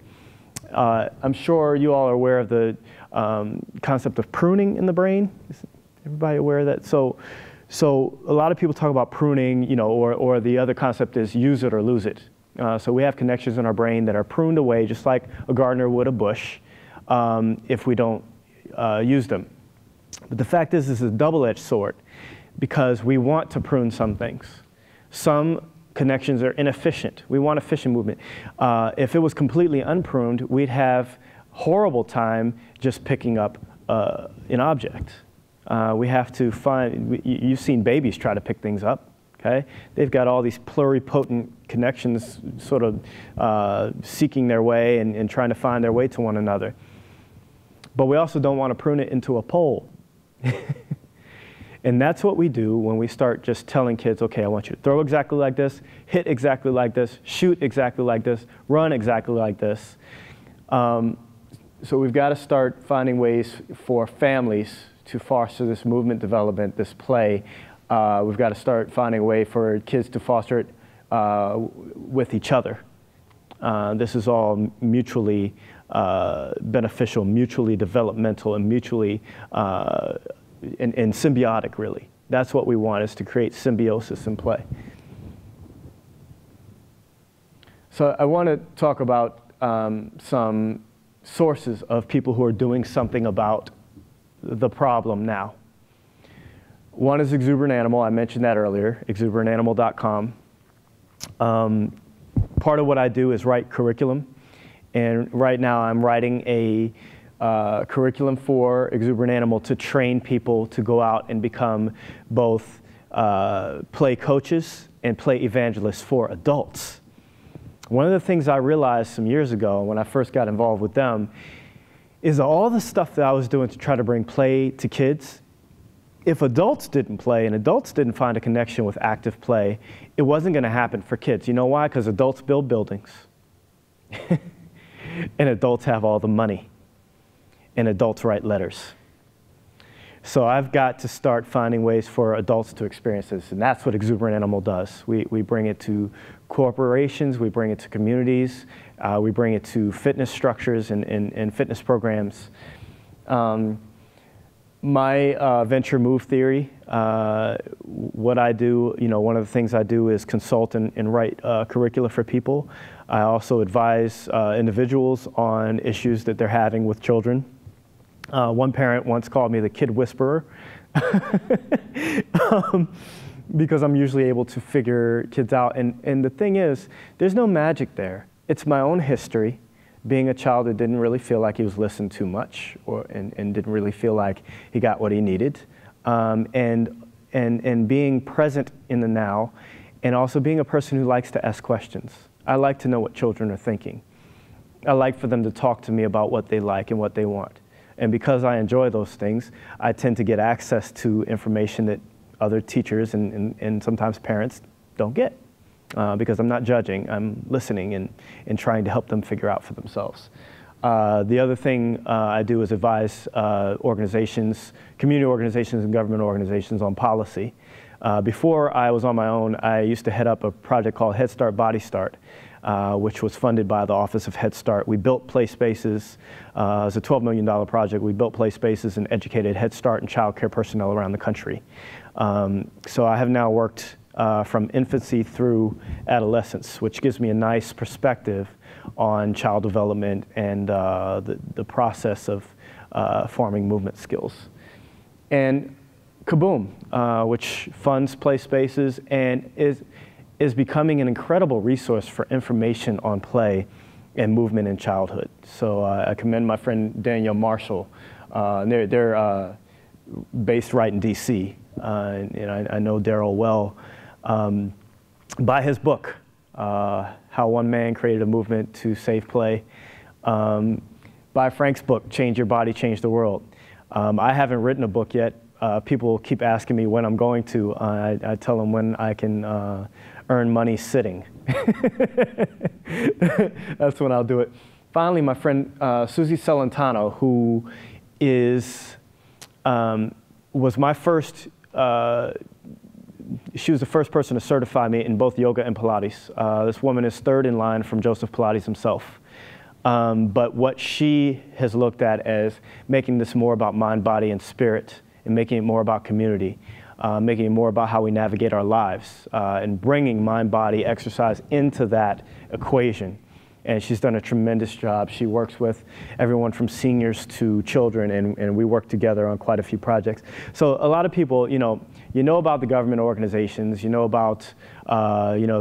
I'm sure you all are aware of the concept of pruning in the brain. Is everybody aware of that? So a lot of people talk about pruning, or the other concept is use it or lose it. So we have connections in our brain that are pruned away, just like a gardener would a bush, if we don't use them. But the fact is, this is a double-edged sword, because we want to prune some things. Some connections are inefficient. We want efficient movement. If it was completely unpruned, we'd have horrible time just picking up an object. We have to find, you've seen babies try to pick things up, okay? They've got all these pluripotent connections sort of seeking their way and trying to find their way to one another. But we also don't want to prune it into a pole. And that's what we do when we start just telling kids, okay, I want you to throw exactly like this, hit exactly like this, shoot exactly like this, run exactly like this. So we've got to start finding ways for families to foster this movement development, this play. We've got to start finding a way for kids to foster it with each other. This is all mutually beneficial, mutually developmental, and mutually and symbiotic, really. That's what we want, is to create symbiosis in play. So I want to talk about some sources of people who are doing something about the problem now. One is Exuberant Animal. I mentioned that earlier, exuberantanimal.com. Part of what I do is write curriculum. And right now I'm writing a curriculum for Exuberant Animal to train people to go out and become both play coaches and play evangelists for adults. One of the things I realized some years ago when I first got involved with them is all the stuff that I was doing to try to bring play to kids, if adults didn't play and adults didn't find a connection with active play, it wasn't going to happen for kids. You know why? Because adults build buildings. And adults have all the money. And adults write letters. So I've got to start finding ways for adults to experience this, and that's what Exuberant Animal does. We bring it to corporations, we bring it to communities, we bring it to fitness structures and fitness programs. My venture move theory, what I do, one of the things I do is consult and write curricula for people. I also advise individuals on issues that they're having with children. One parent once called me the kid whisperer because I'm usually able to figure kids out. And the thing is, there's no magic there. It's my own history. Being a child that didn't really feel like he was listened to much, and didn't really feel like he got what he needed, and being present in the now, and also being a person who likes to ask questions. I like to know what children are thinking. I like for them to talk to me about what they like and what they want. And because I enjoy those things, I tend to get access to information that other teachers and sometimes parents don't get. Because I'm not judging, I'm listening and trying to help them figure out for themselves. The other thing I do is advise organizations, community organizations and government organizations on policy. Before I was on my own, I used to head up a project called Head Start Body Start, which was funded by the Office of Head Start. We built play spaces. It was a $12 million project. We built play spaces and educated Head Start and child care personnel around the country. So I have now worked from infancy through adolescence, which gives me a nice perspective on child development and the process of forming movement skills. And Kaboom, which funds play spaces and is becoming an incredible resource for information on play and movement in childhood. So I commend my friend Danielle Marshall. They're based right in DC, and I know Daryl well. By his book, How One Man Created a Movement to Save Play, by Frank's book, Change Your Body, Change the World. I haven't written a book yet. People keep asking me when I'm going to. I tell them when I can earn money sitting. That's when I'll do it. Finally, my friend Susie Celentano, who was my first, she was the first person to certify me in both yoga and Pilates. This woman is third in line from Joseph Pilates himself. But what she has looked at as making this more about mind, body, and spirit, and making it more about community, making it more about how we navigate our lives, and bringing mind, body, exercise into that equation. And she's done a tremendous job. She works with everyone from seniors to children, and we work together on quite a few projects. So a lot of people, you know about the government organizations, you know about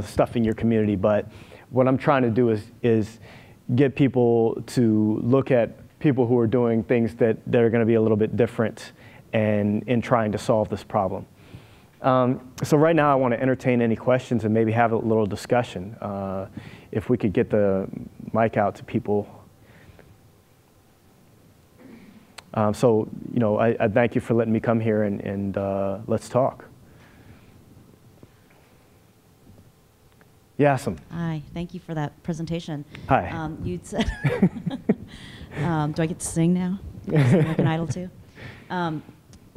stuff in your community, but what I'm trying to do is get people to look at people who are doing things that are going to be a little bit different and in trying to solve this problem. So right now I want to entertain any questions and maybe have a little discussion. If we could get the mic out to people. I thank you for letting me come here and let's talk. Yasim. Hi, thank you for that presentation. Hi. You'd said, do I get to sing now? American Idol too?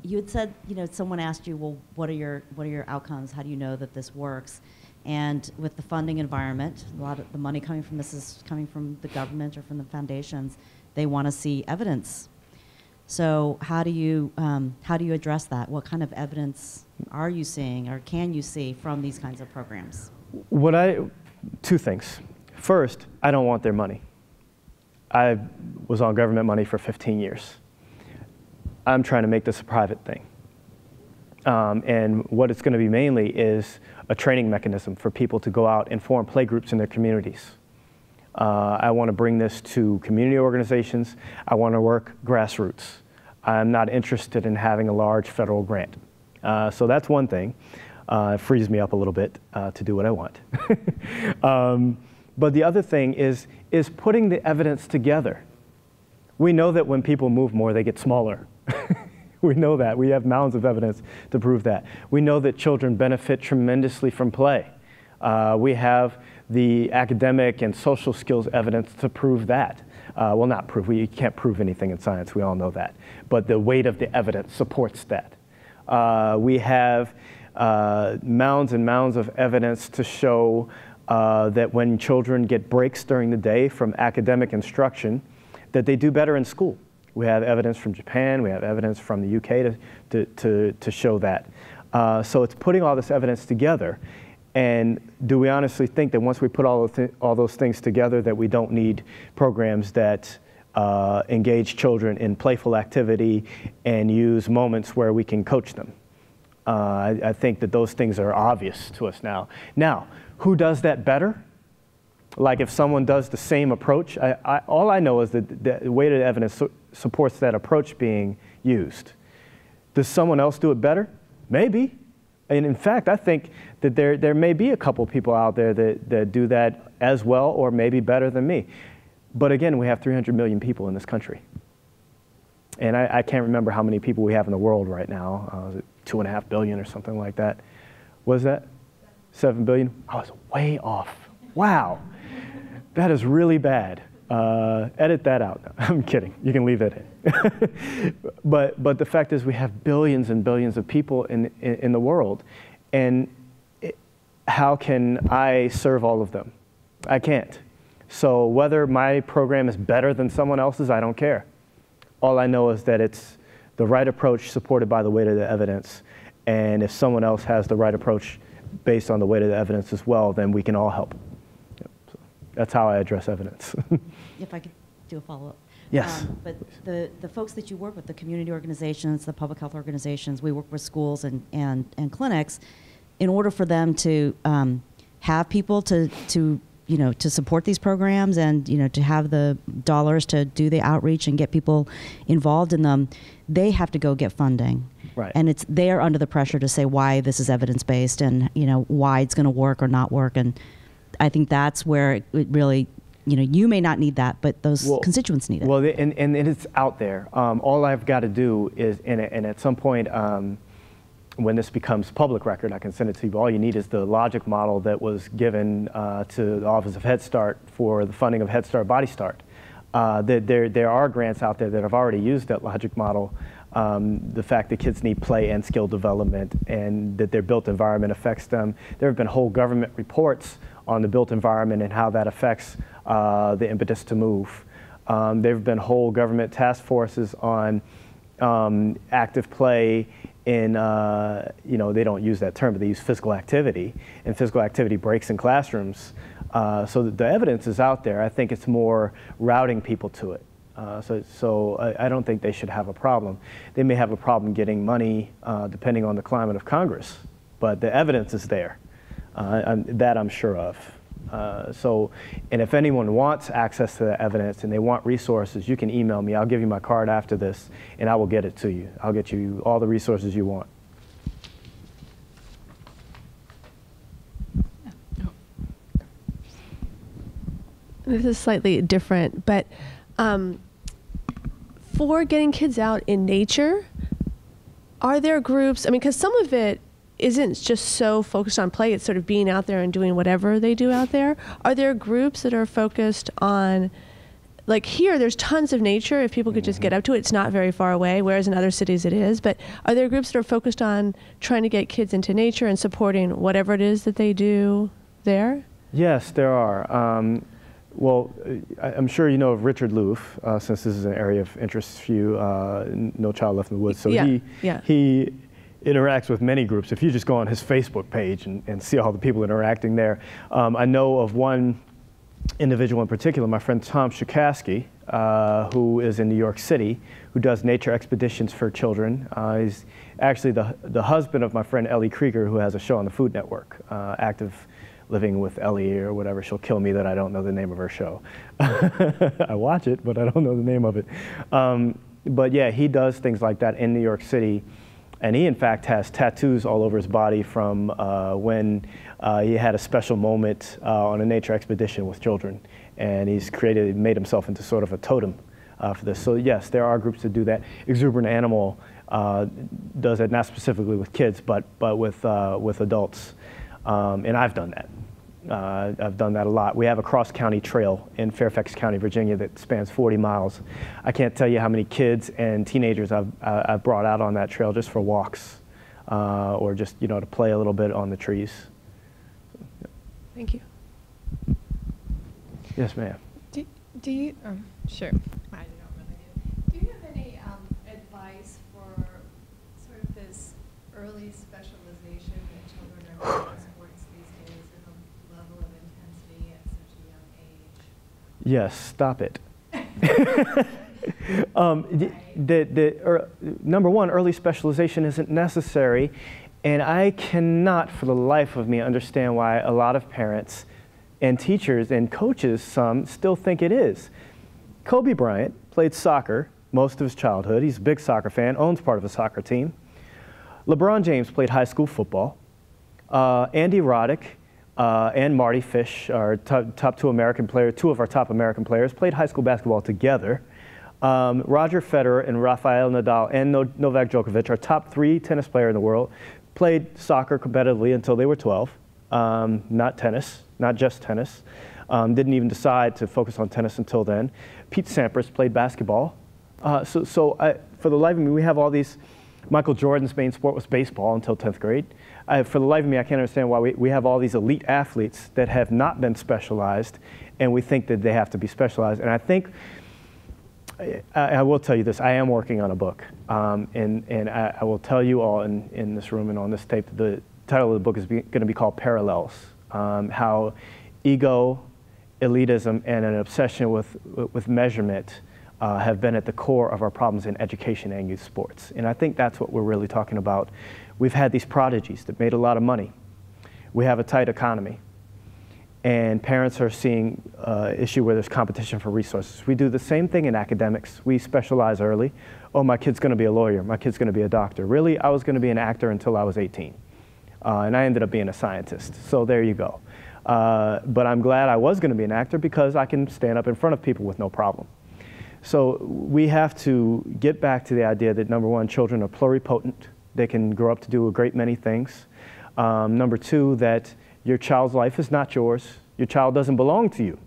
You had said, someone asked you, well, what are your outcomes? How do you know that this works? And with the funding environment, a lot of the money coming from this is coming from the government or from the foundations. They want to see evidence. So how do you address that? What kind of evidence are you seeing or can you see from these kinds of programs? Two things. First, I don't want their money. I was on government money for 15 years. I'm trying to make this a private thing. And what it's going to be mainly is a training mechanism for people to go out and form play groups in their communities. I want to bring this to community organizations. I want to work grassroots. I'm not interested in having a large federal grant. So that's one thing. It frees me up a little bit to do what I want. But the other thing is putting the evidence together. We know that when people move more, they get smaller. We know that. We have mounds of evidence to prove that. We know that children benefit tremendously from play. We have the academic and social skills evidence to prove that. Well, not prove. We can't prove anything in science. We all know that. But the weight of the evidence supports that. We have mounds and mounds of evidence to show that when children get breaks during the day from academic instruction, that they do better in school. We have evidence from Japan. We have evidence from the UK to show that. So it's putting all this evidence together. And do we honestly think that once we put all those things together that we don't need programs that engage children in playful activity and use moments where we can coach them? I think that those things are obvious to us now. Now, who does that better? Like if someone does the same approach, all I know is that the weighted evidence supports that approach being used. Does someone else do it better? Maybe. And in fact, I think that there may be a couple people out there that do that as well or maybe better than me. But again, we have 300 million people in this country. And I can't remember how many people we have in the world right now. Is it 2.5 billion or something like that? What is that? 7 billion? I was way off. Wow. That is really bad. Edit that out. I'm kidding. You can leave that in. But the fact is we have billions and billions of people in the world. And how can I serve all of them? I can't. So whether my program is better than someone else's, I don't care. All I know is that it's the right approach supported by the weight of the evidence. And if someone else has the right approach based on the weight of the evidence as well, then we can all help. So that's how I address evidence. If I could do a follow-up. Yes. But the folks that you work with, the community organizations, the public health organizations, we work with schools and clinics, in order for them to have people to support these programs and, to have the dollars to do the outreach and get people involved in them, they have to go get funding. Right. And they're under the pressure to say why this is evidence-based and, why it's going to work or not work. And I think that's where it really, you may not need that, but those constituents need it. Well, and it's out there. All I've got to do is, and at some point, when this becomes public record, I can send it to you. All you need is the logic model that was given to the Office of Head Start for the funding of Head Start Body Start. There are grants out there that have already used that logic model. The fact that kids need play and skill development and that their built environment affects them. There have been whole government reports on the built environment and how that affects the impetus to move. There have been whole government task forces on active play in, they don't use that term, but they use physical activity, and physical activity breaks in classrooms. So the evidence is out there. I think it's more routing people to it. So I don't think they should have a problem. They may have a problem getting money depending on the climate of Congress, but the evidence is there. That I'm sure of. And if anyone wants access to the evidence and they want resources, you can email me. I'll give you my card after this, and I will get it to you. I'll get you all the resources you want. This is slightly different, but for getting kids out in nature, are there groups, because some of it isn't just so focused on play, it's sort of being out there and doing whatever they do out there. Are there groups that are focused on like here, there's tons of nature. If people could just get up to it, it's not very far away, whereas in other cities it is. But are there groups that are focused on trying to get kids into nature and supporting whatever it is that they do there? Yes, there are. Well, I'm sure you know of Richard Louv, since this is an area of interest for you, No Child Left in the Woods. So he interacts with many groups. If you just go on his Facebook page and see all the people interacting there. I know of one individual in particular, my friend Tom Shukaski, who is in New York City, who does nature expeditions for children. He's actually the husband of my friend Ellie Krieger, who has a show on the Food Network, Active Living with Ellie or whatever. She'll kill me that I don't know the name of her show. I watch it, but I don't know the name of it. But yeah, he does things like that in New York City. And he, in fact, has tattoos all over his body from when he had a special moment on a nature expedition with children. And he's made himself into sort of a totem for this. So yes, there are groups that do that. Exuberant Animal does it, not specifically with kids, but with adults. And I've done that. I've done that a lot. We have a cross-county trail in Fairfax County, Virginia that spans 40 miles. I can't tell you how many kids and teenagers I've brought out on that trail just for walks or just, to play a little bit on the trees. Thank you. Yes, ma'am. Do you, sure. I don't really do. Do you have any advice for sort of this early specialization that children are doing in sports these days and the level of intensity at such a young age? Yes, stop it. Number one, early specialization isn't necessary, and I cannot for the life of me understand why a lot of parents and teachers and coaches, some, still think it is. Kobe Bryant played soccer most of his childhood. He's a big soccer fan, owns part of a soccer team. LeBron James played high school football. Andy Roddick and Marty Fish, our top two of our top American players, played high school basketball together. Roger Federer and Rafael Nadal and Novak Djokovic, our top 3 tennis player in the world, played soccer competitively until they were 12. Not tennis, not just tennis. Didn't even decide to focus on tennis until then. Pete Sampras played basketball. For the life of me, we have all these. Michael Jordan's main sport was baseball until 10th grade. For the life of me, I can't understand why we have all these elite athletes that have not been specialized, and we think that they have to be specialized. And I think, I will tell you this, I am working on a book. And I will tell you all in this room and on this tape, the title of the book is going to be called Parallels. How ego, elitism, and an obsession with measurement have been at the core of our problems in education and youth sports. And I think that's what we're really talking about. We've had these prodigies that made a lot of money. We have a tight economy. And parents are seeing issue where there's competition for resources. We do the same thing in academics. We specialize early. Oh, my kid's going to be a lawyer. My kid's going to be a doctor. Really, I was going to be an actor until I was 18. And I ended up being a scientist. So there you go. But I'm glad I was going to be an actor because I can stand up in front of people with no problem. So we have to get back to the idea that, number one, children are pluripotent. They can grow up to do a great many things. Number two, that your child's life is not yours. Your child doesn't belong to you.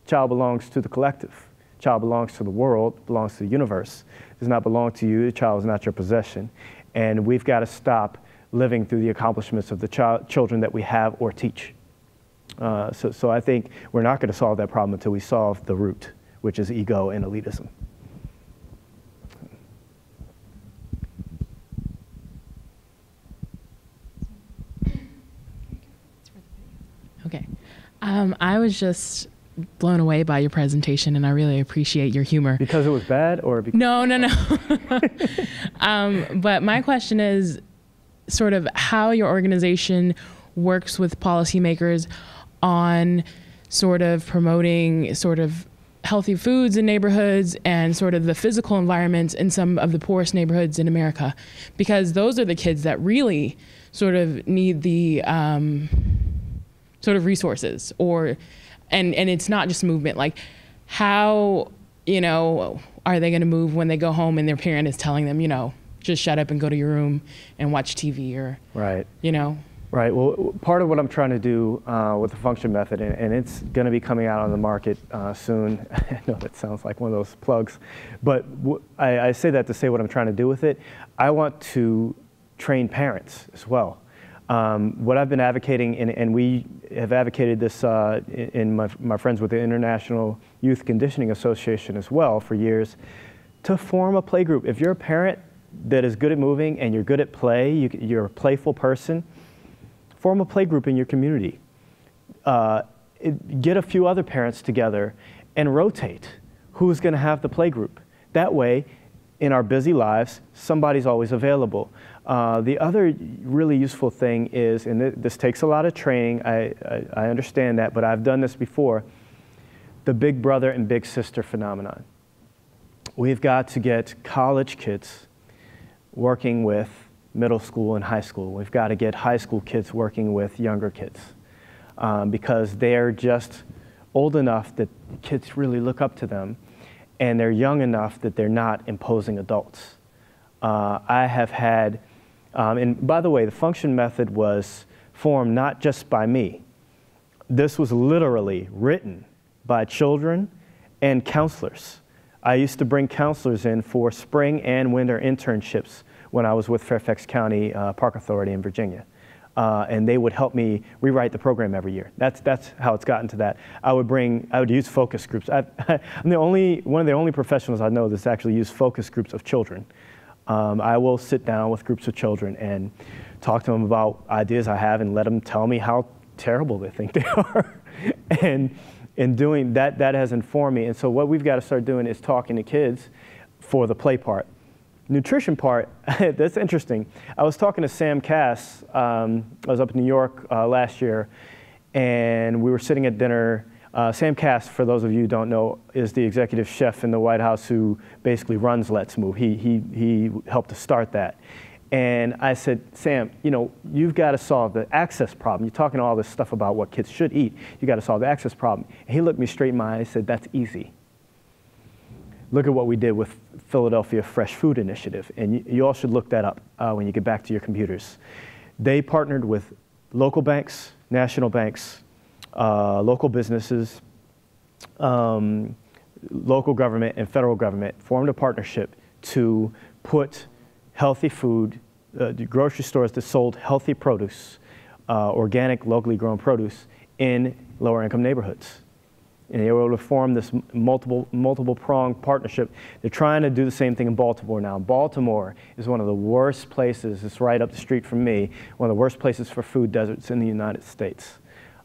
Child belongs to the collective. Child belongs to the world, belongs to the universe. It does not belong to you. The child is not your possession. And we've got to stop living through the accomplishments of the children that we have or teach. So I think we're not going to solve that problem until we solve the root, which is ego and elitism. Okay. I was just blown away by your presentation, and I really appreciate your humor. Because it was bad, or because... No. But my question is sort of how your organization works with policymakers on sort of promoting sort of healthy foods in neighborhoods and sort of the physical environments in some of the poorest neighborhoods in America, because those are the kids that really sort of need the sort of resources, and it's not just movement. Like, how, are they going to move when they go home and their parent is telling them, just shut up and go to your room and watch TV, or, Right. Right. Well, part of what I'm trying to do with the function method, and it's going to be coming out on the market soon. I know that sounds like one of those plugs, but I say that to say what I'm trying to do with it. I want to train parents as well. What I've been advocating, and we have advocated this in my friends with the International Youth Conditioning Association as well for years, to form a play group. If you're a parent that is good at moving and you're good at play, you're a playful person, form a play group in your community. Get a few other parents together and rotate who's going to have the play group. That way, in our busy lives, somebody's always available. The other really useful thing is, and this takes a lot of training, I understand that, but I've done this before, the big brother and big sister phenomenon. We've got to get college kids working with middle school and high school. We've got to get high school kids working with younger kids because they're just old enough that kids really look up to them, and they're young enough that they're not imposing adults. I have had, and by the way, the function method was formed not just by me. This was literally written by children and counselors. I used to bring counselors in for spring and winter internships when I was with Fairfax County Park Authority in Virginia. And they would help me rewrite the program every year. That's how it's gotten to that. I would use focus groups. I'm one of the only professionals I know that's actually used focus groups of children. I will sit down with groups of children and talk to them about ideas I have and let them tell me how terrible they think they are. And in doing that, that has informed me. And so what we've got to start doing is talking to kids for the play part. Nutrition part, that's interesting. I was talking to Sam Cass. I was up in New York last year, and we were sitting at dinner. Sam Cass, for those of you who don't know, is the executive chef in the White House who basically runs Let's Move. He helped to start that. And I said, Sam, you know, you've got to solve the access problem. You're talking all this stuff about what kids should eat. You got to solve the access problem. And he looked me straight in my eye and said, that's easy. Look at what we did with Philadelphia Fresh Food Initiative, and you all should look that up when you get back to your computers. They partnered with local banks, national banks, local businesses, local government and federal government, formed a partnership to put healthy food, grocery stores that sold healthy produce, organic, locally grown produce in lower income neighborhoods. And they were able to form this multiple pronged partnership. They're trying to do the same thing in Baltimore now. Baltimore is one of the worst places, it's right up the street from me, one of the worst places for food deserts in the United States.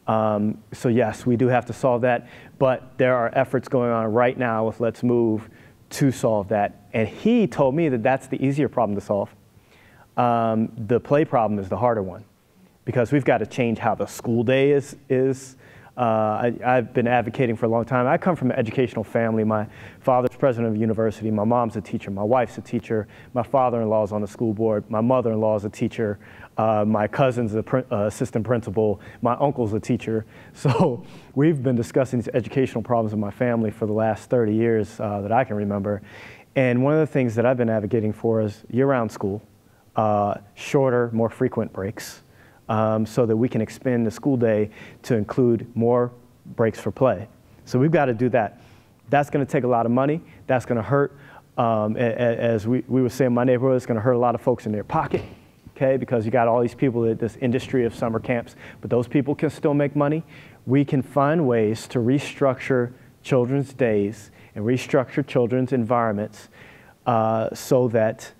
So yes, we do have to solve that, but there are efforts going on right now with Let's Move to solve that. And he told me that that's the easier problem to solve. The play problem is the harder one, because we've got to change how the school day is. I've been advocating for a long time. I come from an educational family. My father's president of a university. My mom's a teacher. My wife's a teacher. My father-in-law is on the school board. My mother-in-law is a teacher. My cousin's an assistant principal. My uncle's a teacher. So we've been discussing these educational problems in my family for the last 30 years that I can remember. And one of the things that I've been advocating for is year-round school, shorter, more frequent breaks. So that we can expand the school day to include more breaks for play. So we've got to do that. That's going to take a lot of money. That's going to hurt. As we would say in my neighborhood, it's going to hurt a lot of folks in their pocket, okay? Because you got all these people at this industry of summer camps, but those people can still make money. We can find ways to restructure children's days and restructure children's environments so that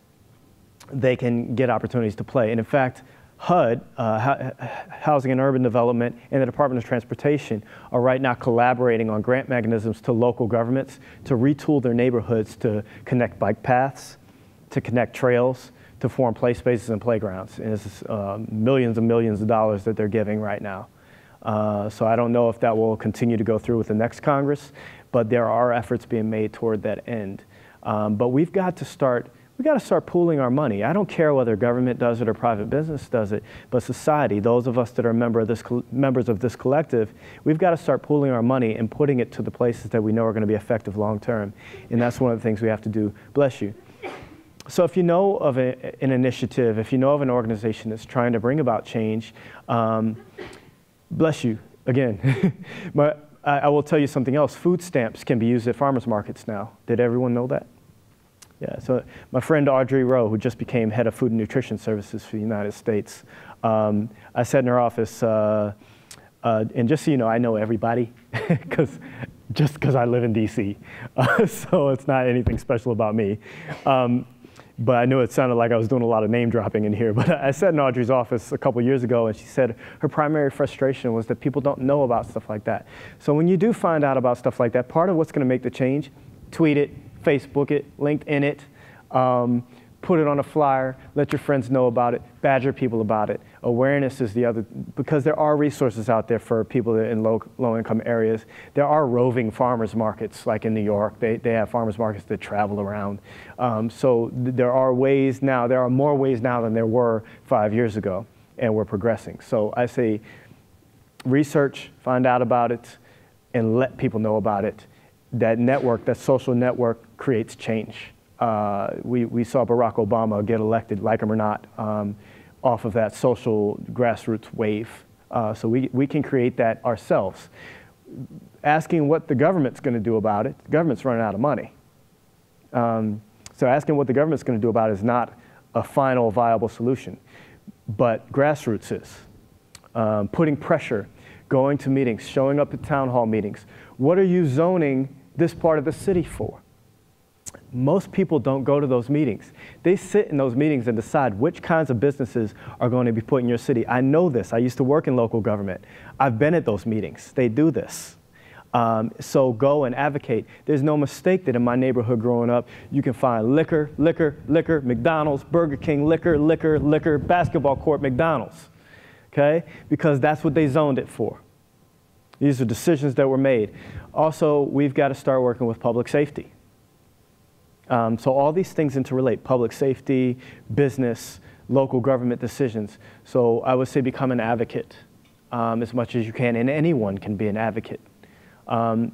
they can get opportunities to play. And in fact, HUD, Housing and Urban Development, and the Department of Transportation are right now collaborating on grant mechanisms to local governments to retool their neighborhoods to connect bike paths, to connect trails, to form play spaces and playgrounds. And it's millions and millions of dollars that they're giving right now. So I don't know if that will continue to go through with the next Congress, but there are efforts being made toward that end. But we've got to start pooling our money. I don't care whether government does it or private business does it, but society, those of us that are members of this collective, we've got to start pooling our money and putting it to the places that we know are going to be effective long term. And that's one of the things we have to do. Bless you. So if you know of an initiative, if you know of an organization that's trying to bring about change, bless you, again. But I will tell you something else. Food stamps can be used at farmers markets now. Did everyone know that? Yeah, so my friend Audrey Rowe, who just became head of food and nutrition services for the United States, I sat in her office, and just so you know, I know everybody, just because I live in DC. So it's not anything special about me. But I knew it sounded like I was doing a lot of name dropping in here. But I sat in Audrey's office a couple years ago, and she said her primary frustration was that people don't know about stuff like that. So when you do find out about stuff like that, part of what's going to make the change, tweet it, Facebook it, LinkedIn it, put it on a flyer, let your friends know about it, badger people about it. Awareness is the other, because there are resources out there for people in low-income areas. There are roving farmers markets, like in New York. They have farmers markets that travel around. So there are ways now, there are more ways now than there were 5 years ago, and we're progressing. So I say research, find out about it, and let people know about it. That network, that social network creates change. We saw Barack Obama get elected, like him or not, off of that social grassroots wave. So we can create that ourselves. Asking what the government's going to do about it, the government's running out of money. So asking what the government's going to do about it is not a final viable solution, but grassroots is. Putting pressure, going to meetings, showing up at town hall meetings. What are you zoning this part of the city for? Most people don't go to those meetings. They sit in those meetings and decide which kinds of businesses are going to be put in your city. I know this. I used to work in local government. I've been at those meetings. They do this. So go and advocate. There's no mistake that in my neighborhood growing up, you can find liquor, liquor, liquor, McDonald's, Burger King, liquor, liquor, liquor, basketball court, McDonald's. Okay? Because that's what they zoned it for. These are decisions that were made. Also, we've got to start working with public safety. So all these things interrelate: public safety, business, local government decisions. So I would say become an advocate as much as you can, and anyone can be an advocate. Like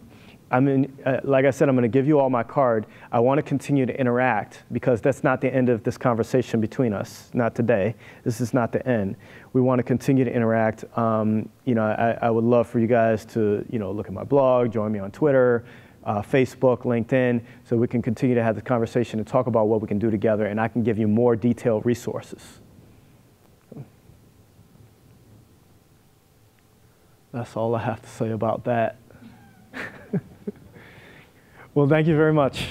I said, I'm going to give you all my card. I want to continue to interact, because that's not the end of this conversation between us. Not today. This is not the end. We want to continue to interact. I would love for you guys to, look at my blog, join me on Twitter, Facebook, LinkedIn, so we can continue to have the conversation and talk about what we can do together, and I can give you more detailed resources. That's all I have to say about that. Well, thank you very much.